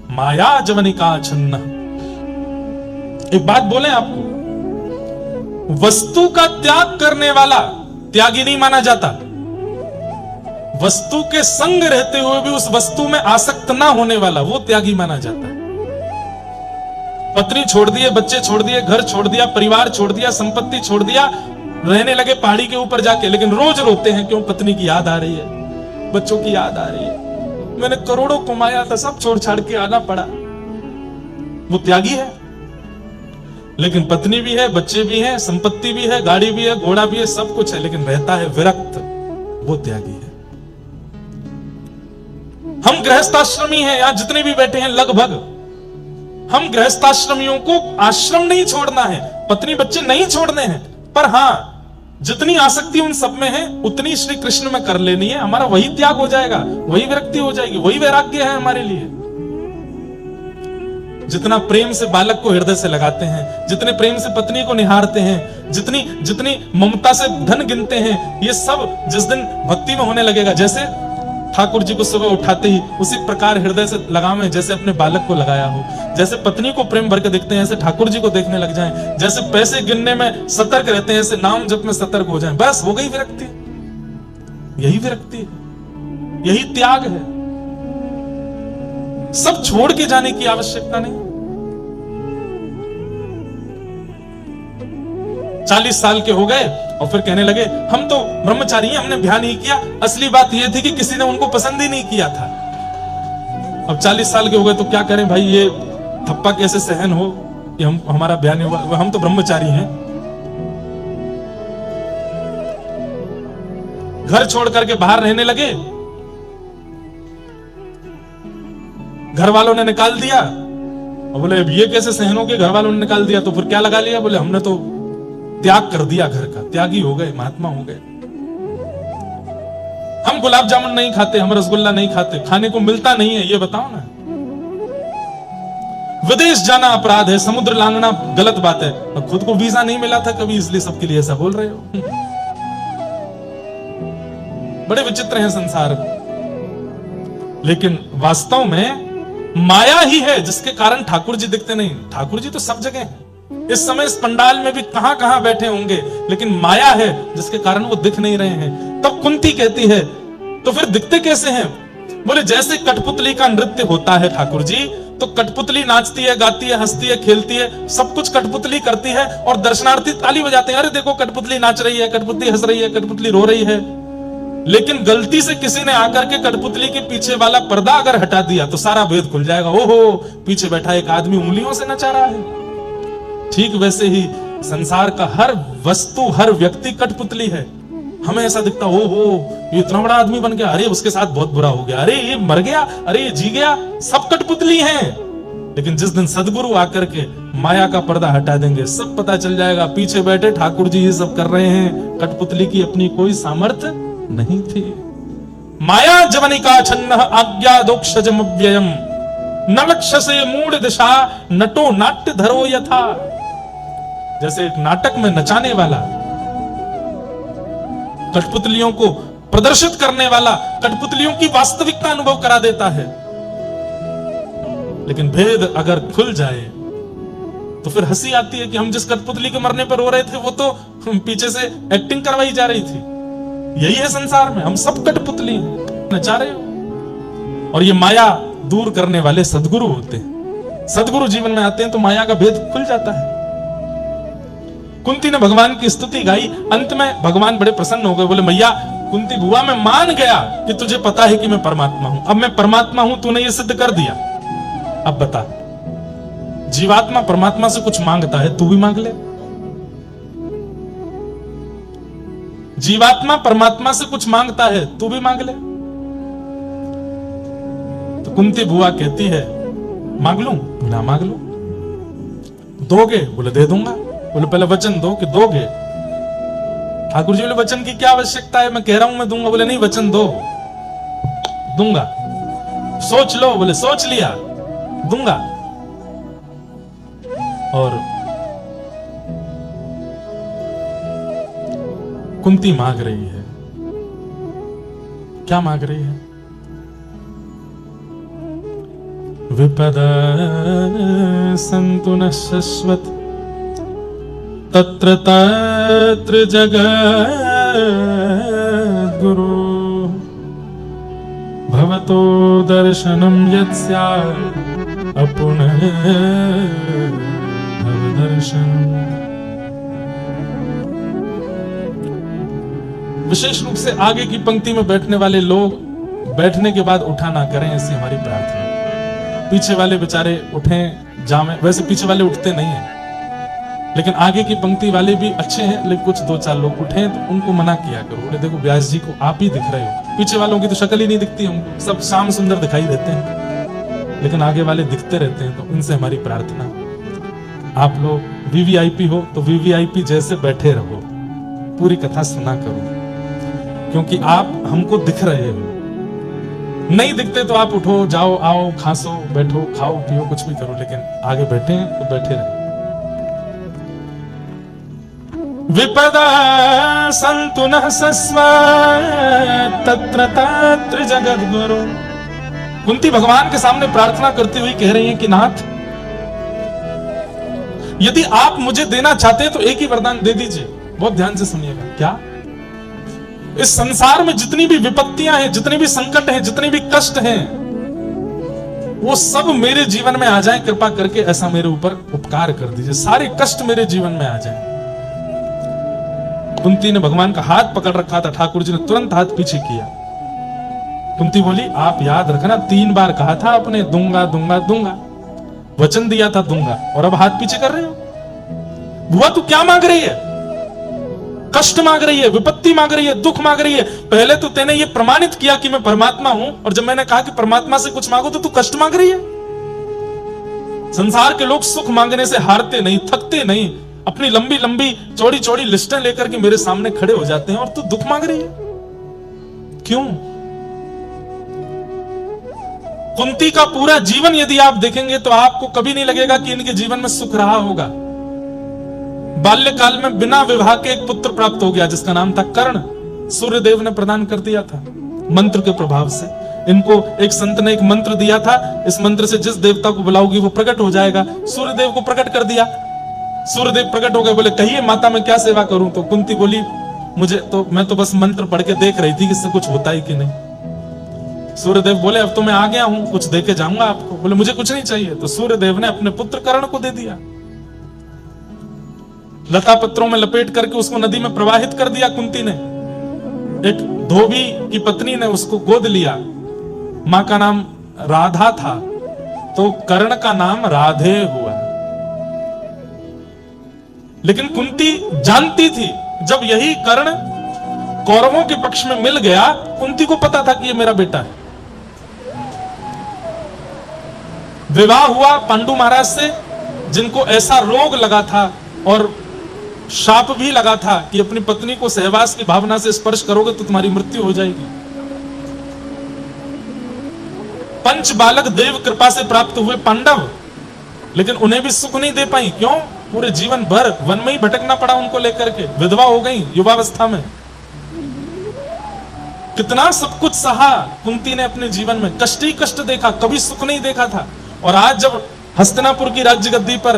S1: माया जवनिका छन्न। एक बात बोले आपको, वस्तु का त्याग करने वाला त्यागी नहीं माना जाता। वस्तु के संग रहते हुए भी उस वस्तु में आसक्त ना होने वाला वो त्यागी माना जाता है। पत्नी छोड़ दिए, बच्चे छोड़ दिए, घर छोड़ दिया, परिवार छोड़ दिया, संपत्ति छोड़ दिया, रहने लगे पहाड़ी के ऊपर जाके, लेकिन रोज रोते हैं क्यों? पत्नी की याद आ रही है, बच्चों की याद आ रही है, मैंने करोड़ों कमाया था, सब छोड़ छाड़ के आना पड़ा। वो त्यागी है। लेकिन पत्नी भी है, बच्चे भी हैं, संपत्ति भी है, गाड़ी भी है, घोड़ा भी है, सब कुछ है, लेकिन रहता है विरक्त, वो त्यागी है। हम गृहस्थाश्रमी हैं, यहां जितने भी बैठे हैं लगभग, हम गृहस्थाश्रमियों को आश्रम नहीं छोड़ना है, पत्नी बच्चे नहीं छोड़ने हैं, पर हां जितनी आसक्ति उन सब में है उतनी श्री कृष्ण में कर लेनी है। हमारा वही त्याग हो जाएगा, वही विरक्ति हो जाएगी, वही वैराग्य है हमारे लिए। जितना प्रेम से बालक को हृदय से लगाते हैं, जितने प्रेम से पत्नी को निहारते हैं, जितनी ममता से धन गिनते हैं, ये सब जिस दिन भक्ति में होने लगेगा, जैसे ठाकुर जी को सुबह उठाते ही उसी प्रकार हृदय से लगावे जैसे अपने बालक को लगाया हो, जैसे पत्नी को प्रेम भर के देखते हैं ऐसे ठाकुर जी को देखने लग जाएं, जैसे पैसे गिनने में सतर्क रहते हैं ऐसे नाम जप में सतर्क हो जाएं, बस हो गई विरक्ति। यही विरक्ति है, यही त्याग है। सब छोड़ के जाने की आवश्यकता नहीं। 40 साल के हो गए और फिर कहने लगे हम तो ब्रह्मचारी हैं, हमने ब्याह नहीं किया। असली बात यह थी कि किसी ने उनको पसंद ही नहीं किया था। अब 40 साल के हो गए तो क्या करें भाई, ये थप्पा कैसे सहन हो कि हमारा ब्याह नहीं हुआ, हम तो ब्रह्मचारी हैं। घर छोड़ करके बाहर रहने लगे, घर वालों ने निकाल दिया और बोले अब ये कैसे सहन हो गए, घर वालों ने निकाल दिया तो फिर क्या लगा लिया, बोले हमने तो त्याग कर दिया घर का, त्यागी हो गए, महात्मा हो गए। हम गुलाब जामुन नहीं खाते, हम रसगुल्ला नहीं खाते, खाने को मिलता नहीं है, ये बताओ ना। विदेश जाना अपराध है, समुद्र लांघना गलत बात है, और खुद को वीजा नहीं मिला था कभी, इसलिए सबके लिए ऐसा बोल रहे हो। बड़े विचित्र हैं संसार, लेकिन वास्तव में माया ही है जिसके कारण ठाकुर जी दिखते नहीं। ठाकुर जी तो सब जगह हैं, इस समय इस पंडाल में भी कहां कहां बैठे होंगे, लेकिन माया है जिसके कारण वो दिख नहीं रहे हैं। तब कुंती कहती है तो फिर दिखते कैसे हैं? बोले जैसे कठपुतली का नृत्य होता है ठाकुर जी, तो कठपुतली नाचती है, गाती है, हंसती है, खेलती है, सब कुछ कठपुतली करती है और दर्शनार्थी ताली बजाते हैं, अरे देखो कठपुतली नाच रही है, कठपुतली हंस रही है, कठपुतली रो रही है। लेकिन गलती से किसी ने आकर के कठपुतली के पीछे वाला पर्दा अगर हटा दिया तो सारा भेद खुल जाएगा। ओहो, पीछे बैठा एक आदमी उंगलियों से नचा रहा है। ठीक वैसे ही संसार का हर वस्तु, हर व्यक्ति कठपुतली है। हमें ऐसा दिखता, ओहो ये इतना बड़ा आदमी बन गया, अरे उसके साथ बहुत बुरा हो गया, अरे ये मर गया, अरे ये जी गया, सब कठपुतली हैं। लेकिन जिस दिन सदगुरु आकर के माया का पर्दा हटा देंगे, सब पता चल जाएगा पीछे बैठे ठाकुर जी ये सब कर रहे हैं, कठपुतली की अपनी कोई सामर्थ्य नहीं थी। माया जवनिका छन्न आज्ञा दोक्षजम अव्ययम न लक्ष्य से मूढ़ दिशा नटो नाट्य धरो यथा। जैसे एक नाटक में नचाने वाला, कठपुतलियों को प्रदर्शित करने वाला कठपुतलियों की वास्तविकता अनुभव करा देता है, लेकिन भेद अगर खुल जाए तो फिर हंसी आती है कि हम जिस कठपुतली के मरने पर रो रहे थे वो तो पीछे से एक्टिंग करवाई जा रही थी। यही है संसार में, हम सब कठपुतली नचा रहे हो। और ये माया दूर करने वाले सदगुरु होते हैं। सदगुरु जीवन में आते हैं तो माया का भेद खुल जाता है। कुंती ने भगवान की स्तुति गाई, अंत में भगवान बड़े प्रसन्न हो गए, बोले मैया कुंती बुआ मैं मान गया कि तुझे पता है कि मैं परमात्मा हूं, अब मैं परमात्मा हूं, तूने ये सिद्ध कर दिया। अब बता, जीवात्मा परमात्मा से कुछ मांगता है, तू भी मांग ले। जीवात्मा परमात्मा से कुछ मांगता है, तू भी मांग ले। तो कुंती बुआ कहती है मांग लूं? ना मांग लूं। दोगे? बोले दे दूंगा। बोले पहले वचन दो कि दोगे। ठाकुर जी बोले वचन की क्या आवश्यकता है, मैं कह रहा हूं मैं दूंगा। बोले नहीं वचन दो, दूंगा। सोच लो। बोले सोच लिया, दूंगा। और कुंती मांग रही है, क्या मांग रही है? विपद संतु न शश्वत तत्र तत्र जगद्गुरु भवतो दर्शनम यत्स्यात् अपुनः भवदर्शनम्। विशेष रूप से आगे की पंक्ति में बैठने वाले लोग बैठने के बाद उठा ना करें, ऐसी हमारी प्रार्थना। पीछे वाले बेचारे उठें जावें, वैसे पीछे वाले उठते नहीं हैं, लेकिन आगे की पंक्ति वाले भी अच्छे हैं, लेकिन कुछ दो चार लोग उठे तो उनको मना किया करो। बोले देखो व्यास जी को आप ही दिख रहे हो, पीछे वालों की तो शक्ल ही नहीं दिखती हमको, सब शाम सुंदर दिखाई देते हैं, लेकिन आगे वाले दिखते रहते हैं। तो इनसे हमारी प्रार्थना, आप लोग वीवीआईपी हो तो वीवीआईपी जैसे बैठे रहो, पूरी कथा सुना करो, क्योंकि आप हमको दिख रहे हो। नहीं दिखते तो आप उठो, जाओ, आओ, खांसो, बैठो, खाओ, पियो, कुछ भी करो, लेकिन आगे बैठे हैं तो बैठे रहे। विपदा संतु नः शश्वत् तत्र तत्र जगद्गुरु। कुंती भगवान के सामने प्रार्थना करती हुई कह रही हैं कि नाथ, यदि आप मुझे देना चाहते हैं तो एक ही वरदान दे दीजिए। बहुत ध्यान से सुनिएगा। क्या? इस संसार में जितनी भी विपत्तियां हैं, जितने भी संकट हैं, जितने भी कष्ट हैं, वो सब मेरे जीवन में आ जाए, कृपा करके ऐसा मेरे ऊपर उपकार कर दीजिए, सारे कष्ट मेरे जीवन में आ जाए। कुंती ने भगवान का हाथ पकड़ रखा था, ठाकुर जी ने तुरंत हाथ पीछे किया। कुंती बोली, आप याद रखना 3 बार कहा था आपने, दूंगा दूंगा दूंगा, वचन दिया था दूंगा, और अब हाथ पीछे कर रहे हो। बुआ तू क्या मांग रही है? कष्ट मांग रही है, विपत्ति मांग रही है, दुख मांग रही है। पहले तो तेने ये प्रमाणित किया कि मैं परमात्मा हूं, और जब मैंने कहा कि परमात्मा से कुछ मांगो तो तू कष्ट मांग रही है। संसार के लोग सुख मांगने से हारते नहीं, थकते नहीं, अपनी लंबी लंबी चौड़ी चौड़ी लिस्टें लेकर के मेरे सामने खड़े हो जाते हैं, और तू दुख मांग रही है क्यों? कुंती का पूरा जीवन यदि आप देखेंगे तो आपको कभी नहीं लगेगा कि इनके जीवन में सुख रहा होगा। बाल्यकाल में बिना विवाह के एक पुत्र प्राप्त हो गया जिसका नाम था कर्ण। सूर्यदेव ने प्रदान कर दिया था मंत्र के प्रभाव से। इनको एक संत ने एक मंत्र दिया था, इस मंत्र से जिस देवता को बुलाओगी वो प्रकट हो जाएगा। सूर्यदेव को प्रकट कर दिया, सूर्यदेव प्रकट हो गए, बोले कहिए माता मैं क्या सेवा करूं? तो कुंती बोली, मैं तो बस मंत्र पढ़ के देख रही थी कि इससे कुछ होता है कि नहीं। सूर्यदेव बोले अब तो मैं आ गया हूं, कुछ देके जाऊंगा आपको। बोले मुझे कुछ नहीं चाहिए। तो सूर्यदेव ने अपने पुत्र कर्ण को दे दिया, लता पत्रों में लपेट करके उसको नदी में प्रवाहित कर दिया। कुंती ने, एक धोबी की पत्नी ने उसको गोद लिया। मां का नाम राधा था तो कर्ण का नाम राधे हुआ। लेकिन कुंती जानती थी जब यही कर्ण कौरवों के पक्ष में मिल गया, कुंती को पता था कि ये मेरा बेटा है। विवाह हुआ पांडु महाराज से, जिनको ऐसा रोग लगा था और शाप भी लगा था कि अपनी पत्नी को सहवास की भावना से स्पर्श करोगे तो तुम्हारी मृत्यु हो जाएगी। पंच बालक देव कृपा से प्राप्त हुए पांडव, लेकिन उन्हें भी सुख नहीं दे पाई। क्यों? पूरे जीवन भर वन में ही भटकना पड़ा उनको लेकर के। विधवा हो गई युवावस्था में। कितना सब कुछ सहा कुंती ने अपने जीवन में, कष्ट ही कष्ट देखा, कभी सुख नहीं देखा था। और आज जब हस्तिनापुर की राज्य गद्दी पर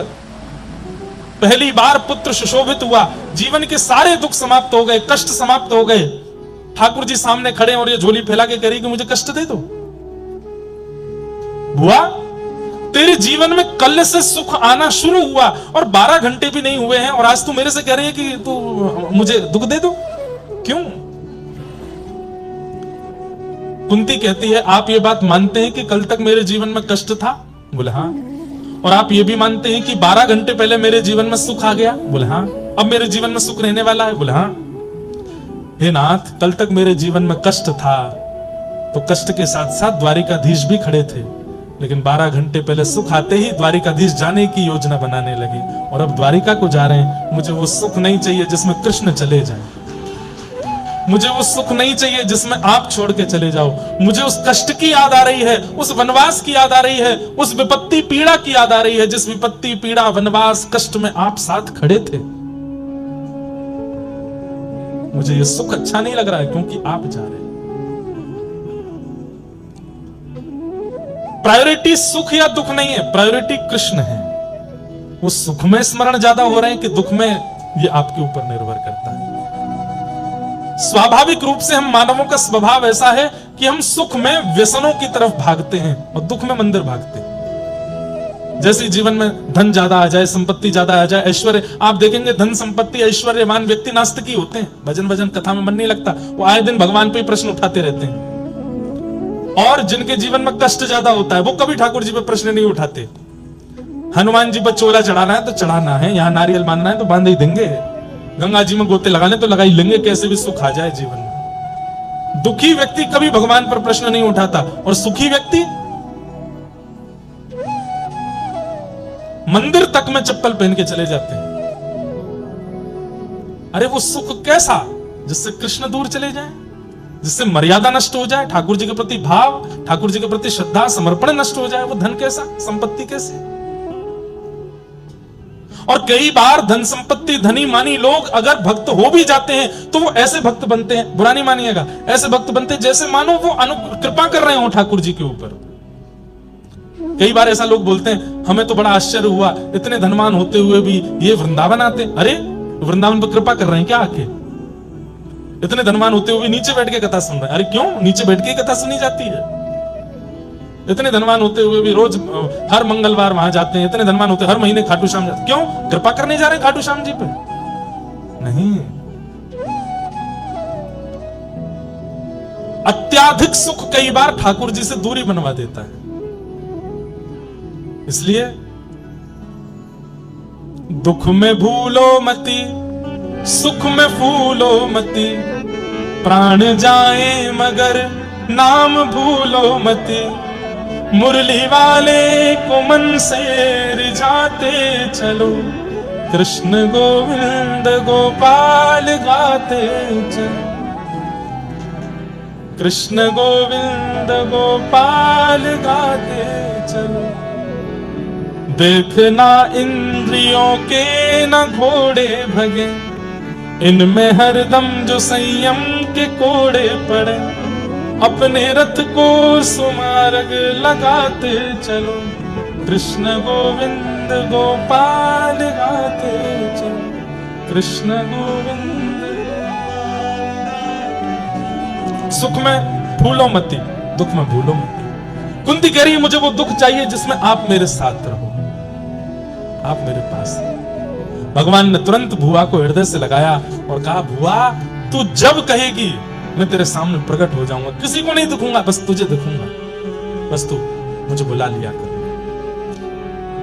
S1: पहली बार पुत्र सुशोभित हुआ, जीवन के सारे दुख समाप्त हो गए, कष्ट समाप्त हो गए, ठाकुर जी सामने खड़े और ये झोली फैला के कह रही कि मुझे कष्ट दे दो। बुआ तेरे जीवन में कल से सुख आना शुरू हुआ और 12 घंटे भी नहीं हुए हैं, और आज तू मेरे से कह रही है कि तू मुझे दुख दे दो, क्यों? कुंती कहती है, आप ये बात मानते हैं कि कल तक मेरे जीवन में कष्ट था? बोले हाँ। और आप ये भी मानते हैं कि 12 घंटे पहले मेरे जीवन में सुख आ गया? बोले हाँ। अब मेरे जीवन में सुख रहने वाला है? बोले हाँ। हे नाथ, कल तक मेरे जीवन में कष्ट था तो कष्ट के साथ साथ द्वारिकाधीश भी खड़े थे, लेकिन 12 घंटे पहले सुख आते ही द्वारिकाधीश जाने की योजना बनाने लगे, और अब द्वारिका को जा रहे हैं। मुझे वो सुख नहीं चाहिए जिसमें कृष्ण चले जाएं, मुझे वो सुख नहीं चाहिए जिसमें आप छोड़ के चले जाओ। मुझे उस कष्ट की याद आ रही है, उस वनवास की याद आ रही है, उस विपत्ति पीड़ा की याद आ रही है जिस विपत्ति पीड़ा वनवास कष्ट में आप साथ खड़े थे। मुझे ये सुख अच्छा नहीं लग रहा है क्योंकि आप जा रहे हैं। प्रायोरिटी सुख या दुख नहीं है, प्रायोरिटी कृष्ण है। वो सुख में स्मरण ज्यादा हो रहे हैं कि दुख में, ये आपके ऊपर निर्भर करता है। स्वाभाविक रूप से हम मानवों का स्वभाव ऐसा है कि हम सुख में व्यसनों की तरफ भागते हैं और दुख में मंदिर भागते हैं। जैसे जीवन में धन ज्यादा आ जाए, संपत्ति ज्यादा आ जाए, ऐश्वर्य, आप देखेंगे धन संपत्ति ऐश्वर्यवान व्यक्ति नास्तिक ही होते हैं। भजन कथा में मन नहीं लगता, वो आए दिन भगवान पे प्रश्न उठाते रहते हैं। और जिनके जीवन में कष्ट ज्यादा होता है वो कभी ठाकुर जी पे प्रश्न नहीं उठाते। हनुमान जी पर चोला चढ़ाना है तो चढ़ाना है, यहाँ नारियल मानना है तो बांध ही देंगे, गंगा जी में गोते लगाने तो लगा ही लेंगे, कैसे भी सुख आ जाए जीवन में। दुखी व्यक्ति कभी भगवान पर प्रश्न नहीं उठाता, और सुखी व्यक्ति मंदिर तक में चप्पल पहन के चले जाते हैं। अरे वो सुख कैसा? जिससे कृष्ण दूर चले जाए, जिससे मर्यादा नष्ट हो जाए, ठाकुर जी के प्रति भाव, ठाकुर जी के प्रति श्रद्धा समर्पण नष्ट हो जाए। वो धन कैसा, संपत्ति कैसे? और कई बार धन संपत्ति धनी मानी लोग अगर भक्त हो भी जाते हैं तो वो ऐसे भक्त बनते हैं, बुरा नहीं मानिएगा, ऐसे भक्त बनते हैं जैसे मानो वो कृपा कर रहे हो ठाकुर जी के ऊपर। कई बार ऐसा लोग बोलते हैं, हमें तो बड़ा आश्चर्य हुआ, इतने धनवान होते हुए भी ये वृंदावन आते। अरे वृंदावन पर कृपा कर रहे हैं क्या आके? इतने धनवान होते हुए नीचे बैठ के कथा सुन रहे हैं। अरे क्यों? नीचे बैठ के कथा सुनी जाती है। इतने धनवान होते हुए भी रोज हर मंगलवार वहां जाते हैं, इतने धनवान होते हर महीने खाटू श्याम जाते, क्यों? कृपा करने जा रहे हैं खाटू श्याम जी पे? नहीं। अत्याधिक सुख कई बार ठाकुर जी से दूरी बनवा देता है। इसलिए दुख में भूलो मति, सुख में फूलो मति, प्राण जाए मगर नाम भूलो मति, मुरली वाले को मन से रिझाते चलो, कृष्ण गोविंद गोपाल गाते चलो, कृष्ण गोविंद गोपाल गाते चलो। देखना इंद्रियों के न घोड़े भगे, इनमें हरदम जो संयम के कोड़े पड़े, अपने रथ को सुमार्ग लगाते चलो, कृष्ण गोविंद गोपाल गाते चलो, कृष्ण गोविंद। सुख में फूलो मती, दुख में भूलो मती। कुंती कह रही है मुझे वो दुख चाहिए जिसमें आप मेरे साथ रहो, आप मेरे पास। भगवान ने तुरंत भुआ को हृदय से लगाया और कहा, भुआ तू जब कहेगी मैं तेरे सामने प्रकट हो जाऊंगा, किसी को नहीं दिखूंगा, बस तुझे दिखूंगा, बस तू मुझे बुला लिया कर।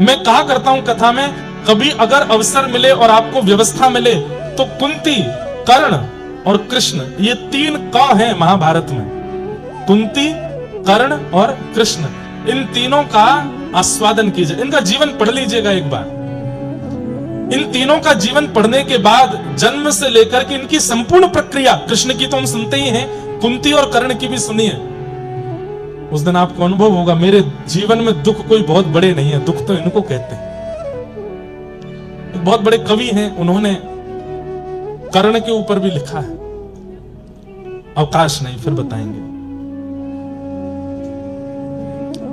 S1: मैं कहा करता हूं कथा में, कभी अगर अवसर मिले और आपको व्यवस्था मिले तो कुंती, कर्ण और कृष्ण, ये 3 क हैं महाभारत में। कुंती, कर्ण और कृष्ण, इन तीनों का आस्वादन कीजिए, इनका जीवन पढ़ लीजिएगा एक बार। इन तीनों का जीवन पढ़ने के बाद जन्म से लेकर के इनकी संपूर्ण प्रक्रिया, कृष्ण की तो हम सुनते ही हैं, कुंती और कर्ण की भी सुनिए। उस दिन आपको अनुभव होगा, मेरे जीवन में दुख कोई बहुत बड़े नहीं है, दुख तो इनको कहते हैं। एक बहुत बड़े कवि हैं, उन्होंने कर्ण के ऊपर भी लिखा है, अवकाश नहीं फिर बताएंगे।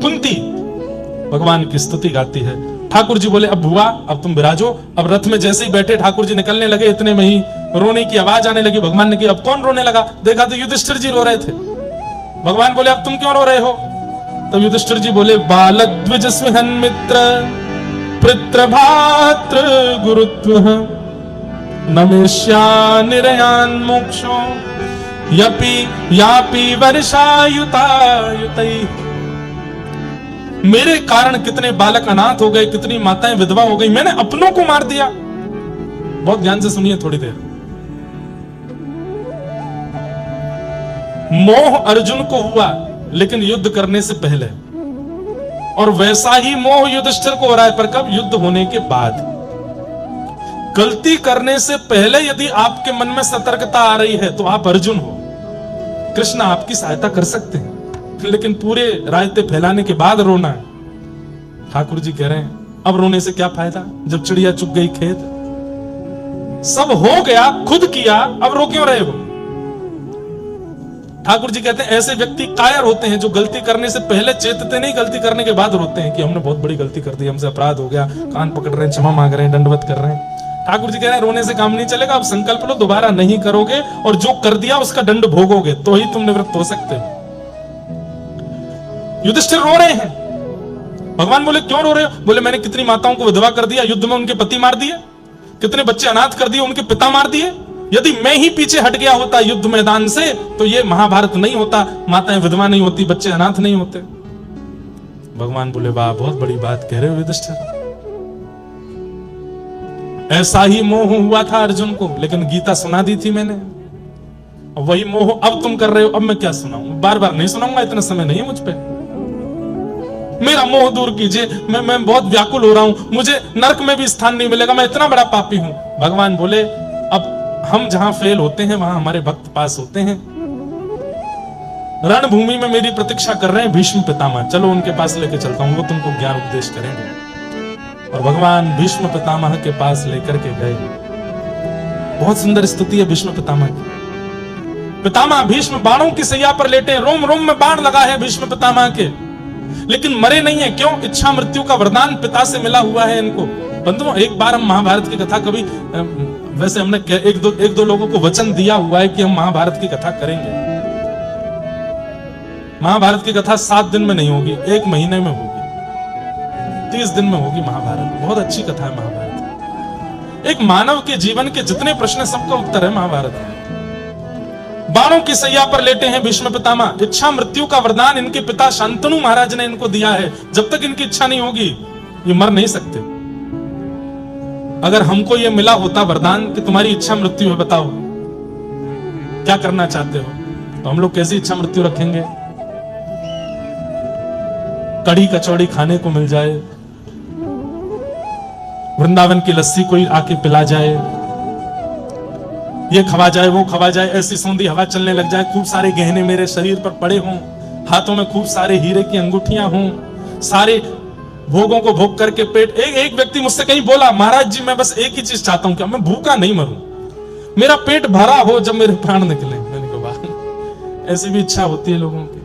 S1: कुंती भगवान की स्तुति गाती है। ठाकुर जी बोले, अब भुआ अब तुम विराजो। अब रथ में जैसे ही बैठे ठाकुर जी निकलने लगे, इतने में ही रोने की आवाज आने लगी। भगवान ने कहा अब कौन रोने लगा? देखा तो युधिष्ठिर जी रो रहे थे। भगवान बोले अब तुम क्यों रो रहे हो? तब युधिष्ठिर जी बोले, बालद्विज स्विहन मित्र पितृ भातृ गुरुत्व नमेश्या निरयान मोक्षो यपि यापि वर्षायुतायुतैः। मेरे कारण कितने बालक अनाथ हो गए, कितनी माताएं विधवा हो गई, मैंने अपनों को मार दिया। बहुत ध्यान से सुनिए थोड़ी देर। मोह अर्जुन को हुआ लेकिन युद्ध करने से पहले, और वैसा ही मोह युधिष्ठिर को हो रहा है, पर कब? युद्ध होने के बाद। गलती करने से पहले यदि आपके मन में सतर्कता आ रही है तो आप अर्जुन हो। कृष्ण आपकी सहायता कर सकते हैं, लेकिन पूरे रायते फैलाने के बाद रोना है। ठाकुर जी कह रहे हैं अब रोने से क्या फायदा, जब चिड़िया चुग गई खेत, सब हो गया, खुद किया, अब रो क्यों रहे हो? ठाकुर जी कहते हैं ऐसे व्यक्ति कायर होते हैं जो गलती करने से पहले चेतते नहीं, गलती करने के बाद रोते हैं कि हमने बहुत बड़ी गलती कर दी, हमसे अपराध हो गया, कान पकड़ रहे हैं, क्षमा मांग रहे हैं, दंडवत कर रहे हैं। ठाकुर जी कह रहे हैं रोने से काम नहीं चलेगा, अब संकल्प लो दोबारा नहीं करोगे, और जो कर दिया उसका दंड भोगोगे, तो ही तुम निवृत्त हो सकते हो। युधिष्ठिर रो रहे हैं। भगवान बोले क्यों रो रहे हो? बोले मैंने कितनी माताओं को विधवा कर दिया, युद्ध में उनके पति मार दिए, कितने बच्चे अनाथ कर दिए, उनके पिता मार दिए। यदि मैं ही पीछे हट गया होता युद्ध मैदान से तो ये महाभारत नहीं होता, माताएं विधवा नहीं होती, बच्चे अनाथ नहीं होते। भगवान बोले वाह, बहुत बड़ी बात कह रहे हो युधिष्ठिर। ऐसा ही मोह हुआ था अर्जुन को, लेकिन गीता सुना दी थी मैंने, वही मोह अब तुम कर रहे हो। अब मैं क्या सुनाऊं? बार बार नहीं सुनाऊंगा, इतना समय नहीं है मुझ पे। मेरा मोह दूर कीजिए, मैं बहुत व्याकुल हो रहा हूं, मुझे नरक में भी स्थान नहीं मिलेगा, मैं इतना बड़ा पापी हूं। भगवान बोले अब हम जहां फेल होते हैं वहां हमारे भक्त पास होते हैं। रणभूमि में मेरी प्रतीक्षा कर रहे हैं भीष्म पितामह, चलो उनके पास लेके चलता हूं, वो तुमको ज्ञान उपदेश करेंगे। और भगवान भीष्म पितामह के पास लेकर के गए। बहुत सुंदर स्तुति है भीष्म पितामह की। पितामह भीष्म बाणों की सैया पर लेटे, रोम रोम में बाण लगा है भीष्म पितामह के, लेकिन मरे नहीं है। क्यों? इच्छा मृत्यु का वरदान पिता से मिला हुआ है इनको। बंधुओं, एक बार हम महाभारत की कथा कभी, वैसे हमने एक दो लोगों को वचन दिया हुआ है कि हम महाभारत की कथा करेंगे, महाभारत की कथा 7 दिन में नहीं होगी, 1 महीने में होगी, 30 दिन में होगी महाभारत। बहुत अच्छी कथा है महाभारत। एक मानव के जीवन के जितने प्रश्न हैं सबका उत्तर है महाभारत में। बाणों की सैया पर लेटे हैं भीष्म पितामह, इच्छा मृत्यु का वरदान इनके पिता शांतनु महाराज ने इनको दिया है। जब तक इनकी इच्छा नहीं होगी ये मर नहीं सकते। अगर हमको ये मिला होता वरदान कि तुम्हारी इच्छा मृत्यु है, बताओ क्या करना चाहते हो, तो हम लोग कैसी इच्छा मृत्यु रखेंगे? कड़ी कचौड़ी खाने को मिल जाए, वृंदावन की लस्सी कोई आके पिला जाए, ये खवा जाए वो खवा जाए, ऐसी सौंधी हवा चलने लग जाए, खूब सारे गहने मेरे शरीर पर पड़े हों, हाथों में खूब सारे हीरे की अंगूठियां हों, सारे भोगों को भोग करके पेट। एक व्यक्ति मुझसे कहीं बोला, महाराज जी मैं बस एक ही चीज चाहता हूं कि मैं भूखा नहीं मरूं, मेरा पेट भरा हो जब मेरे प्राण निकले। मैंने कहा ऐसी भी इच्छा होती है लोगों की।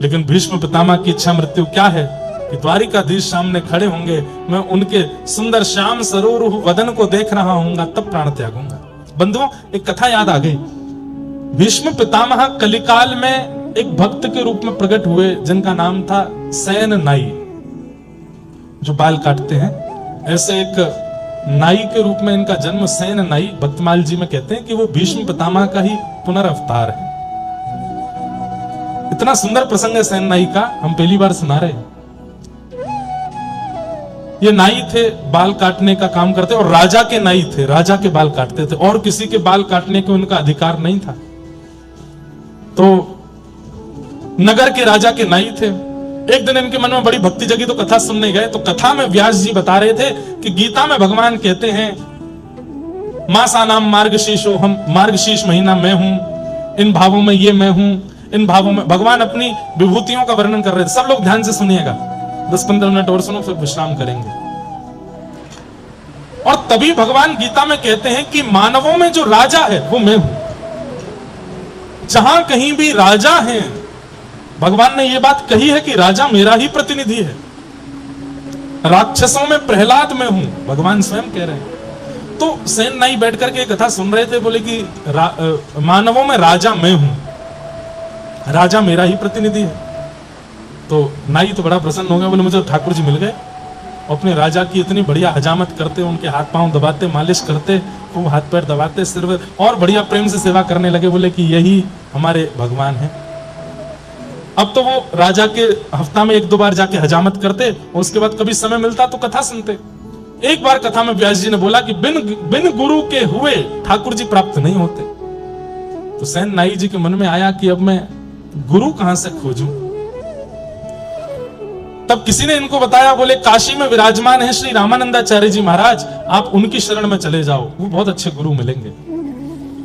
S1: लेकिन भीष्म पितामह की इच्छा मृत्यु क्या है कि द्वारिकाधीश सामने खड़े होंगे, मैं उनके सुंदर श्याम सरोरुह वदन को देख रहा हूंगा तब प्राण त्यागूंगा। बंधुओं एक कथा याद आ गई। भीष्म पितामह कलिकाल में एक भक्त के रूप में प्रकट हुए जिनका नाम था सैन नाई, जो बाल काटते हैं। ऐसे एक नाई के रूप में इनका जन्म सैन नाई भक्तमाल जी में कहते हैं कि वो भीष्म पितामह का ही पुनर्अवतार है। इतना सुंदर प्रसंग है सैन नाई का, हम पहली बार सुना रहे हैं। ये नाई थे, बाल काटने का काम करते और राजा के नाई थे, राजा के बाल काटते थे और किसी के बाल काटने को उनका अधिकार नहीं था। तो नगर के राजा के नाई थे। एक दिन इनके मन में बड़ी भक्ति जगी तो कथा सुनने गए। तो कथा में व्यास जी बता रहे थे कि गीता में भगवान कहते हैं मासा नाम मार्गशीर्षो, हम मार्गशीर्ष महीना मैं हूं, इन भावों में ये मैं हूं, इन भावों में भगवान अपनी विभूतियों का वर्णन कर रहे थे। सब लोग ध्यान से सुनिएगा, 10-15 मिनट और सुनो फिर विश्राम करेंगे। और तभी भगवान गीता में कहते हैं कि मानवों में जो राजा है वो मैं हूं। जहां कहीं भी राजा हैं, भगवान ने यह बात कही है कि राजा मेरा ही प्रतिनिधि है। राक्षसों में प्रहलाद में हूं, भगवान स्वयं कह रहे हैं। तो सेन नाई बैठ करके कथा सुन रहे थे, बोले कि मानवों में राजा मैं हूं, राजा मेरा ही प्रतिनिधि है। तो नाई तो बड़ा प्रसन्न हो गया, बोले मुझे ठाकुर जी मिल गए। अपने राजा की इतनी बढ़िया हजामत करते, उनके हाथ पांव दबाते, मालिश करते, खूब हाथ पैर दबाते, सिर और बढ़िया प्रेम से सेवा करने लगे। बोले कि यही हमारे भगवान है। अब तो वो राजा के हफ्ता में 1-2 बार जाके हजामत करते और उसके बाद कभी समय मिलता तो कथा सुनते। एक बार कथा में व्यास जी ने बोला कि बिन गुरु के हुए ठाकुर जी प्राप्त नहीं होते। तो सैन नाई जी के मन में आया कि अब मैं गुरु कहां से खोजूं। तब किसी ने इनको बताया, बोले काशी में विराजमान है श्री रामानंदाचार्य जी महाराज, आप उनकी शरण में चले जाओ, वो बहुत अच्छे गुरु मिलेंगे।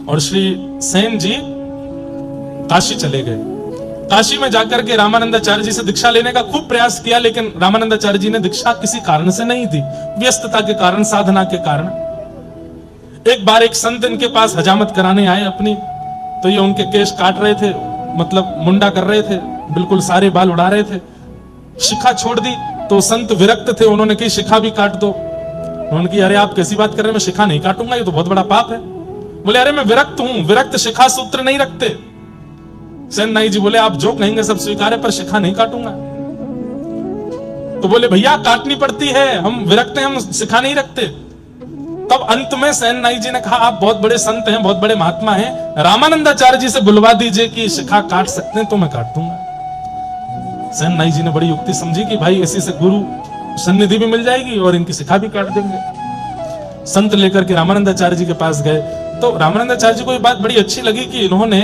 S1: और श्री सेन जी काशी चले गए। काशी में जाकर के रामानंदाचार्य जी से दीक्षा लेने का खूब प्रयास किया, लेकिन रामानंदाचार्य जी ने दीक्षा किसी कारण से नहीं दी, व्यस्तता के कारण, साधना के कारण। एक बार एक संत इनके पास हजामत कराने आए अपनी, तो ये उनके केश काट रहे थे, मतलब मुंडा कर रहे थे, बिल्कुल सारे बाल उड़ा रहे थे। शिखा छोड़ दी तो संत विरक्त थे, उन्होंने कही शिखा भी काट दो। उन्होंने कही अरे आप कैसी बात कर रहे हैं, मैं शिखा नहीं काटूंगा, ये तो बहुत बड़ा पाप है। बोले अरे मैं विरक्त हूं, विरक्त शिखा सूत्र नहीं रखते। सेन नाई जी बोले आप जो कहेंगे सब स्वीकार है, पर शिखा नहीं काटूंगा। तो बोले भैया काटनी पड़ती है, हम विरक्त हैं, हम शिखा नहीं रखते। तब अंत में सेन नाई जी ने कहा आप बहुत बड़े संत हैं, बहुत बड़े महात्मा हैं, रामानंदाचार्य जी से बुलवा दीजिए कि शिखा काट सकते हैं तो मैं काट दूंगा। सेन नाई जी ने बड़ी युक्ति समझी कि भाई इसी से गुरु सन्निधि भी मिल जाएगी और इनकी शिखा भी काट देंगे। संत लेकर के रामानंदाचार्य जी के पास गए तो रामानंदाचार्य जी को ये बात बड़ी अच्छी लगी कि इन्होंने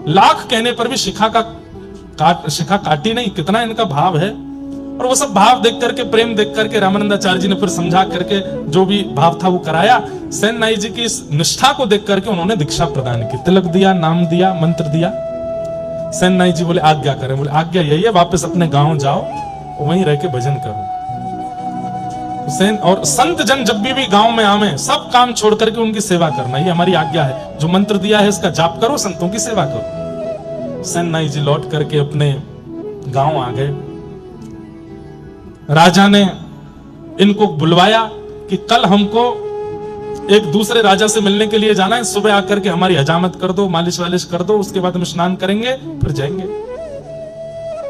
S1: लाख कहने पर भी शिखा काटी नहीं, कितना इनका भाव है। और वो सब भाव देख करके, प्रेम देख करके रामानंदाचार्य जी ने फिर समझा करके जो भी भाव था वो कराया। सेन नाई जी की इस निष्ठा को देख करके उन्होंने दीक्षा प्रदान की, तिलक दिया, नाम दिया, मंत्र दिया। सेन नाई जी बोले आज्ञा करें। बोले आज्ञा यही है, वापस अपने गांव जाओ, वहीं रह के भजन करो। सेन और संत जन जब भी गांव में आवे, सब काम छोड़ करके उनकी सेवा करना, ये हमारी आज्ञा है। जो मंत्र दिया है इसका जाप करो, संतों की सेवा करो। सेन नाई जी लौट करके अपने गांव आ गए। राजा ने इनको बुलवाया कि कल हमको एक दूसरे राजा से मिलने के लिए जाना है, सुबह आकर के हमारी हजामत कर दो, मालिश वालिश कर दो, उसके बाद हम स्नान करेंगे फिर जाएंगे।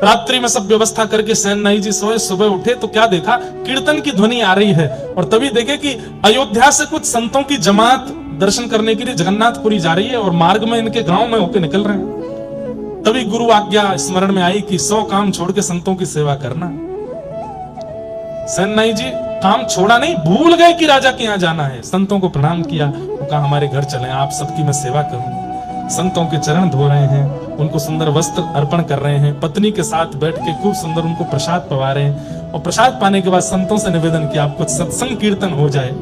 S1: रात्रि में सब व्यवस्था करके सेनाई जी सोए, सुबह उठे तो क्या देखा, कीर्तन की ध्वनि आ रही है और तभी देखे कि अयोध्या से कुछ संतों की जमात दर्शन करने के लिए जगन्नाथपुरी जा रही है और मार्ग में इनके गांव में होके निकल रहे हैं। तभी गुरु आज्ञा स्मरण में आई कि 100 काम छोड़ के संतों की सेवा करना। सेनाई जी काम छोड़ा नहीं, भूल गए कि राजा के यहाँ जाना है, संतों को प्रणाम किया, वो कहा हमारे घर चले, आप सबकी मैं सेवा करूं। संतों के चरण धो रहे हैं, उनको सुंदर वस्त्र अर्पण कर रहे हैं, पत्नी के साथ बैठ के खूब सुंदर उनको प्रसाद पवा रहे हैं और प्रसाद पाने के बाद संतों से निवेदन किया आप कुछ सत्संग कीर्तन हो जाए।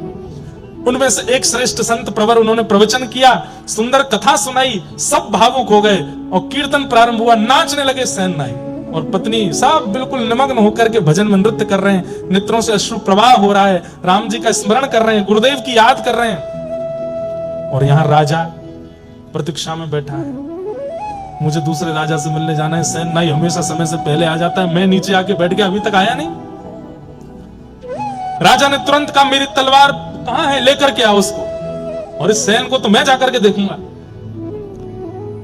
S1: उनमें से एक श्रेष्ठ संत प्रवर, उन्होंने प्रवचन किया, सुंदर कथा सुनाई, सब भावुक हो गए और कीर्तन प्रारंभ हुआ, नाचने लगे सेनाई और पत्नी, सब बिल्कुल निमग्न होकर के भजन में नृत्य कर रहे हैं, नेत्रों से अश्रु प्रवाह हो रहा है, राम जी का स्मरण कर रहे हैं, गुरुदेव की याद कर रहे हैं। और यहां राजा प्रतीक्षा में बैठा है, मुझे दूसरे राजा से मिलने जाना है, सेनाई हमेशा समय से पहले आ जाता है, मैं नीचे आके बैठ गया, अभी तक आया नहीं। राजा ने तुरंत कहा मेरी तलवार कहां है, लेकर के आओ उसको, और इस सैन को तो मैं जाकर के देखूंगा।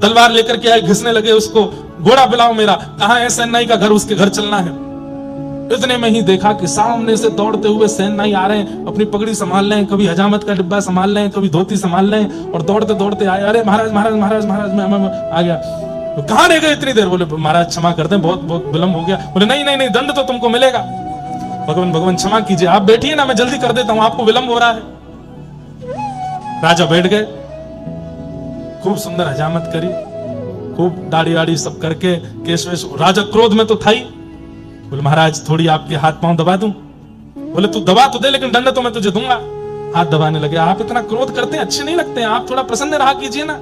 S1: तलवार लेकर के आए, घिसने लगे उसको, घोड़ा बुलाओ मेरा, कहां है सेनाई का घर, उसके घर चलना है। इतने में ही देखा कि सामने से दौड़ते हुए सेनाई आ रहे हैं, अपनी पगड़ी संभाल रहे हैं, कभी हजामत का डिब्बा संभाल रहे हैं, कभी धोती संभाल रहे हैं और दौड़ते दौड़ते आए, अरे महाराज महाराज महाराज महाराज मैं आ गया। तो कहां रह गए इतनी देर, बोले महाराज क्षमा कर दें, बहुत बहुत विलंब हो गया। बोले नहीं नहीं नहीं, दंड तो तुमको मिलेगा। भगवान भगवान क्षमा कीजिए, आप बैठिए ना, मैं जल्दी कर देता हूं, आपको विलंब हो रहा है। राजा बैठ गए, खूब सुंदर हजामत करी, खूब दाढ़ी वाड़ी सब करके, केश वेश, राजा क्रोध में तो था ही। बोले महाराज थोड़ी आपके हाथ पांव दबा दूं। बोले तू दबा तो दे, लेकिन दंड तो मैं तुझे दूंगा। हाथ दबाने लगे, आप इतना क्रोध करते हैं, अच्छे नहीं लगते हैं, आप थोड़ा प्रसन्न रहा कीजिए ना।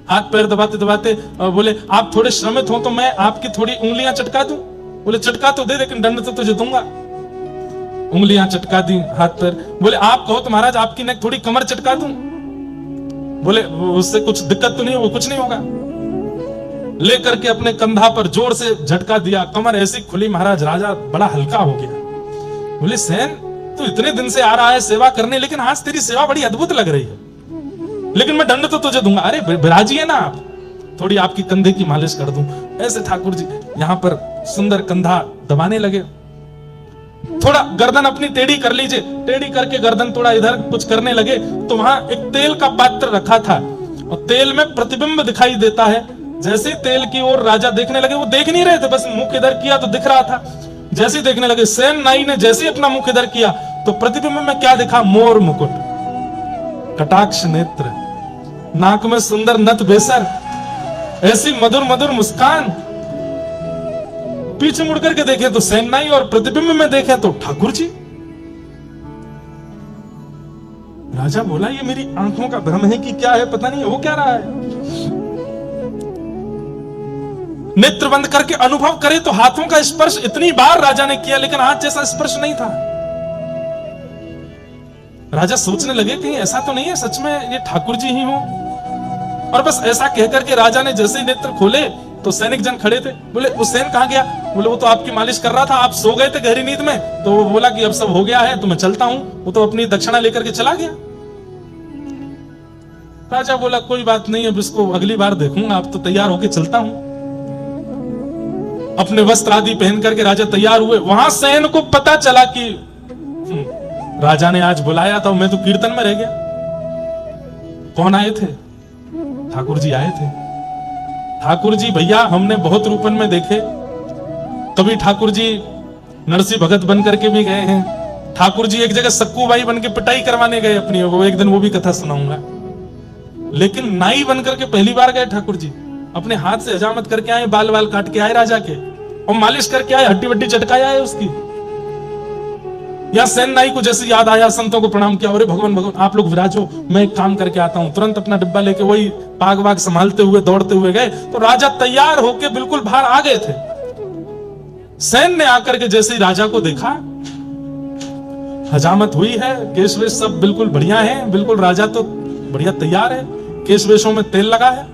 S1: हाथ पैर दबाते दबाते बोले आप थोड़े श्रमित हो तो मैं आपकी थोड़ी उंगलियां चटका दूं। बोले चटका तो दे, लेकिन दंड तो तुझे दूंगा। उंगलियां चटका दी, हाथ पैर। बोले आप कहो तो महाराज आपकी नेक थोड़ी कमर चटका दूं। बोले उससे कुछ दिक्कत तो नहीं, वो कुछ नहीं होगा। लेकर के अपने कंधा पर जोर से झटका दिया, कमर ऐसी खुली, महाराज राजा बड़ा हल्का हो गया। बोले सेन तू इतने दिन से आ रहा है सेवा करने, लेकिन आज तेरी सेवा बड़ी अद्भुत लग रही है, लेकिन मैं दंड तो तुझे दूंगा। अरे विराजिए ना आप, थोड़ी आपकी कंधे की मालिश कर दूं। ऐसे ठाकुर जी यहां पर सुंदर कंधा दबाने लगे। थोड़ा गर्दन अपनी टेढ़ी कर लीजिए, टेढ़ी करके गर्दन थोड़ा इधर कुछ करने लगे तो वहां एक तेल का पात्र रखा था और तेल में प्रतिबिंब दिखाई देता है। जैसे तेल की ओर राजा देखने लगे, वो देख नहीं रहे थे, बस मुख इधर किया तो दिख रहा था। जैसे देखने लगे, सेनाई ने जैसे अपना मुख इधर किया तो प्रतिबिंब में क्या दिखा, मोर मुकुट, कटाक्ष नेत्र, नाक में सुंदर नथ बेसर, ऐसी मधुर मधुर मुस्कान। पीछे मुड़ करके देखें तो सेनाई और प्रतिबिंब में देखें तो ठाकुर जी। राजा बोला ये मेरी आंखों का भ्रम है कि क्या है, पता नहीं हो क्या रहा है। नेत्र बंद करके अनुभव करे तो हाथों का स्पर्श इतनी बार राजा ने किया, लेकिन हाथ जैसा स्पर्श नहीं था। राजा सोचने लगे कि ऐसा तो नहीं है सच में ये ठाकुर जी ही हो। और बस ऐसा कहकर के राजा ने जैसे ही नेत्र खोले तो सैनिक जन खड़े थे। बोले वो सैन कहां गया? बोले वो तो आपकी मालिश कर रहा था, आप सो गए थे गहरी नींद में, तो वो बोला कि अब सब हो गया है तो मैं चलता हूं। वो तो अपनी दक्षिणा लेकर के चला गया। राजा बोला कोई बात नहीं, अब इसको अगली बार देखूंगा, अब तो तैयार होके चलता हूं। अपने वस्त्र आदि पहन करके राजा तैयार हुए। वहां सैन को पता चला कि राजा ने आज बुलाया था, मैं तो कीर्तन में रह गया। कौन आए थे? ठाकुर जी आए थे। ठाकुर जी भैया हमने बहुत रूपन में देखे, कभी ठाकुर जी नरसिंह भगत बन करके भी गए हैं, ठाकुर जी एक जगह सक्कू बाई बन के पिटाई करवाने गए अपनी, वो एक दिन वो भी कथा सुनाऊंगा। लेकिन नाई बन करके पहली बार गए ठाकुर जी, अपने हाथ से हजामत करके आए, बाल बाल काट के आए राजा के, और मालिश करके आए, हड्डी वड्डी चटकाया है उसकी। या सेन नाई को जैसे याद आया, संतों को प्रणाम किया, अरे भगवान भगवान आप लोग विराजो, मैं एक काम करके आता हूं। तुरंत अपना डिब्बा लेके वही पाग वाग संभालते हुए दौड़ते हुए गए तो राजा तैयार होके बिल्कुल बाहर आ गए थे। सेन ने आकर के जैसे ही राजा को देखा, हजामत हुई है, केश वेश सब बिल्कुल बढ़िया है, बिल्कुल राजा तो बढ़िया तैयार है, केश वेशों में तेल लगा है।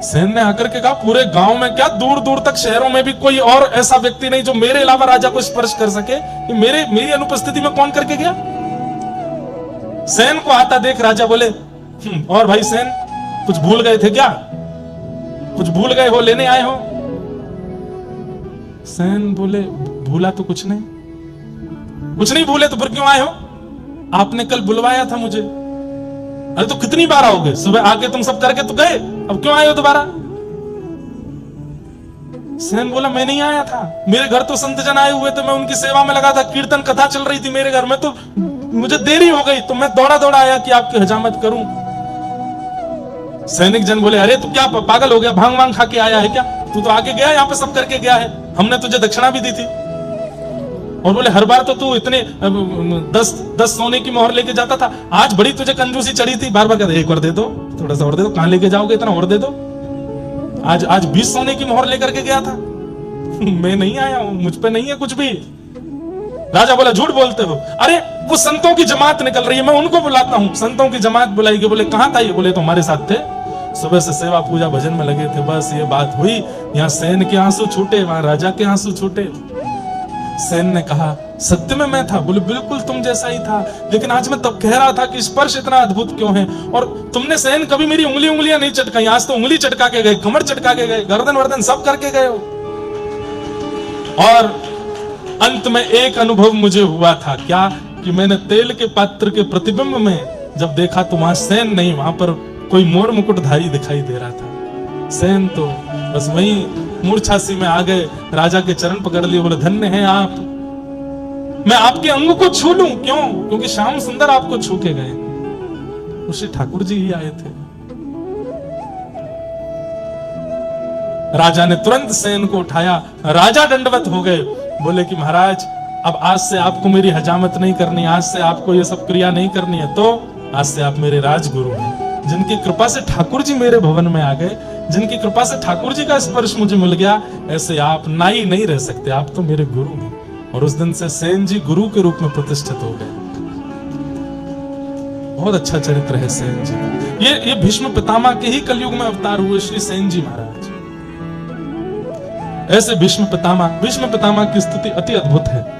S1: सेन ने आकर के कहा पूरे गांव में क्या, दूर दूर तक शहरों में भी कोई और ऐसा व्यक्ति नहीं जो मेरे अलावा राजा को स्पर्श कर सके, मेरी अनुपस्थिति में कौन करके गया? सेन को आता देख राजा बोले, और भाई सेन, कुछ भूल गए थे क्या? कुछ भूल गए हो, लेने आए हो? सेन बोले, भूला तो कुछ नहीं। कुछ नहीं भूले तो फिर क्यों आए हो? आपने कल बुलवाया था मुझे। अरे तो कितनी बार आओगे? सुबह आके तुम सब करके तो गए, अब क्यों आए हो दोबारा? सेन बोला, मैं नहीं आया था, मेरे घर तो संत जन आए हुए थे, मैं उनकी सेवा में लगा था, कीर्तन कथा चल रही थी मेरे घर में, तो मुझे देरी हो गई, तो मैं दौड़ा दौड़ा आया कि आपकी हजामत करूं। सैनिक जन बोले, अरे तू क्या पागल हो गया, भांग वांग खा के आया है क्या? तू तो आके गया, यहाँ पे सब करके गया है, हमने तुझे दक्षिणा भी दी थी। और बोले, हर बार तो तू इतने 10 सोने की मोहर लेके जाता था, आज बड़ी तुझे कंजूसी चढ़ी थी, बार बार कहते एक और दे दो, थोड़ा सा और दे दो, कहां लेके जाओगे इतना, और दे दो। आज 20 सोने की मोहर लेकर के गया था। मैं नहीं आया हूं, मुझ पे नहीं है कुछ भी। राजा बोला, झूठ बोलते हो। अरे वो संतों की जमात निकल रही है, मैं उनको बुलाता हूं। संतों की जमात बुलाई गई। बोले, कहां था ये? बोले, तो हमारे साथ थे, सुबह से सेवा पूजा भजन में लगे थे, बस ये बात हुई। यहाँ सेन के आंसू छूटे, वहां राजा के आंसू छूटे। सेन ने कहा, सत्य में मैं था? बोले, बिल्कुल तुम जैसा ही था, लेकिन आज मैं तब कह रहा था कि स्पर्श इतना अद्भुत क्यों है। और तुमने सेन कभी मेरी उंगलियां नहीं चटकाई, आज तो उंगली चटका के गए, कमर चटका के गए, गर्दन वर्दन सब करके गए हो। और अंत में एक अनुभव मुझे हुआ था, क्या? कि मैंने तेल के पात्र के प्रतिबिंब में जब देखा तो वहां सेन नहीं, वहां पर कोई मोर मुकुटधारी दिखाई दे रहा था। सेन तो बस वही मूर्छासी में आ गए, राजा के चरण पकड़ लिए, बोले, धन्य हैं आप, मैं आपके अंग को छू लूं? क्यों? क्योंकि श्याम सुंदर आपको छू के गए, उसी ठाकुर जी ही आए थे। राजा ने तुरंत सेन को उठाया, राजा दंडवत हो गए, बोले कि महाराज, अब आज से आपको मेरी हजामत नहीं करनी, आज से आपको ये सब क्रिया नहीं करनी है, तो आज से आप मेरे राजगुरु हैं। जिनकी कृपा से ठाकुर जी मेरे भवन में आ गए, जिनकी कृपा से ठाकुर जी का स्पर्श मुझे मिल गया, ऐसे आप नाई नहीं रह सकते, आप तो मेरे गुरु हैं। और उस दिन से सेन जी गुरु के रूप में प्रतिष्ठित हो गए। बहुत अच्छा चरित्र है सेन जी। ये भीष्म पितामह के ही कलयुग में अवतार हुए श्री सेन जी महाराज। ऐसे भीष्म पितामह की स्थिति अति अद्भुत है।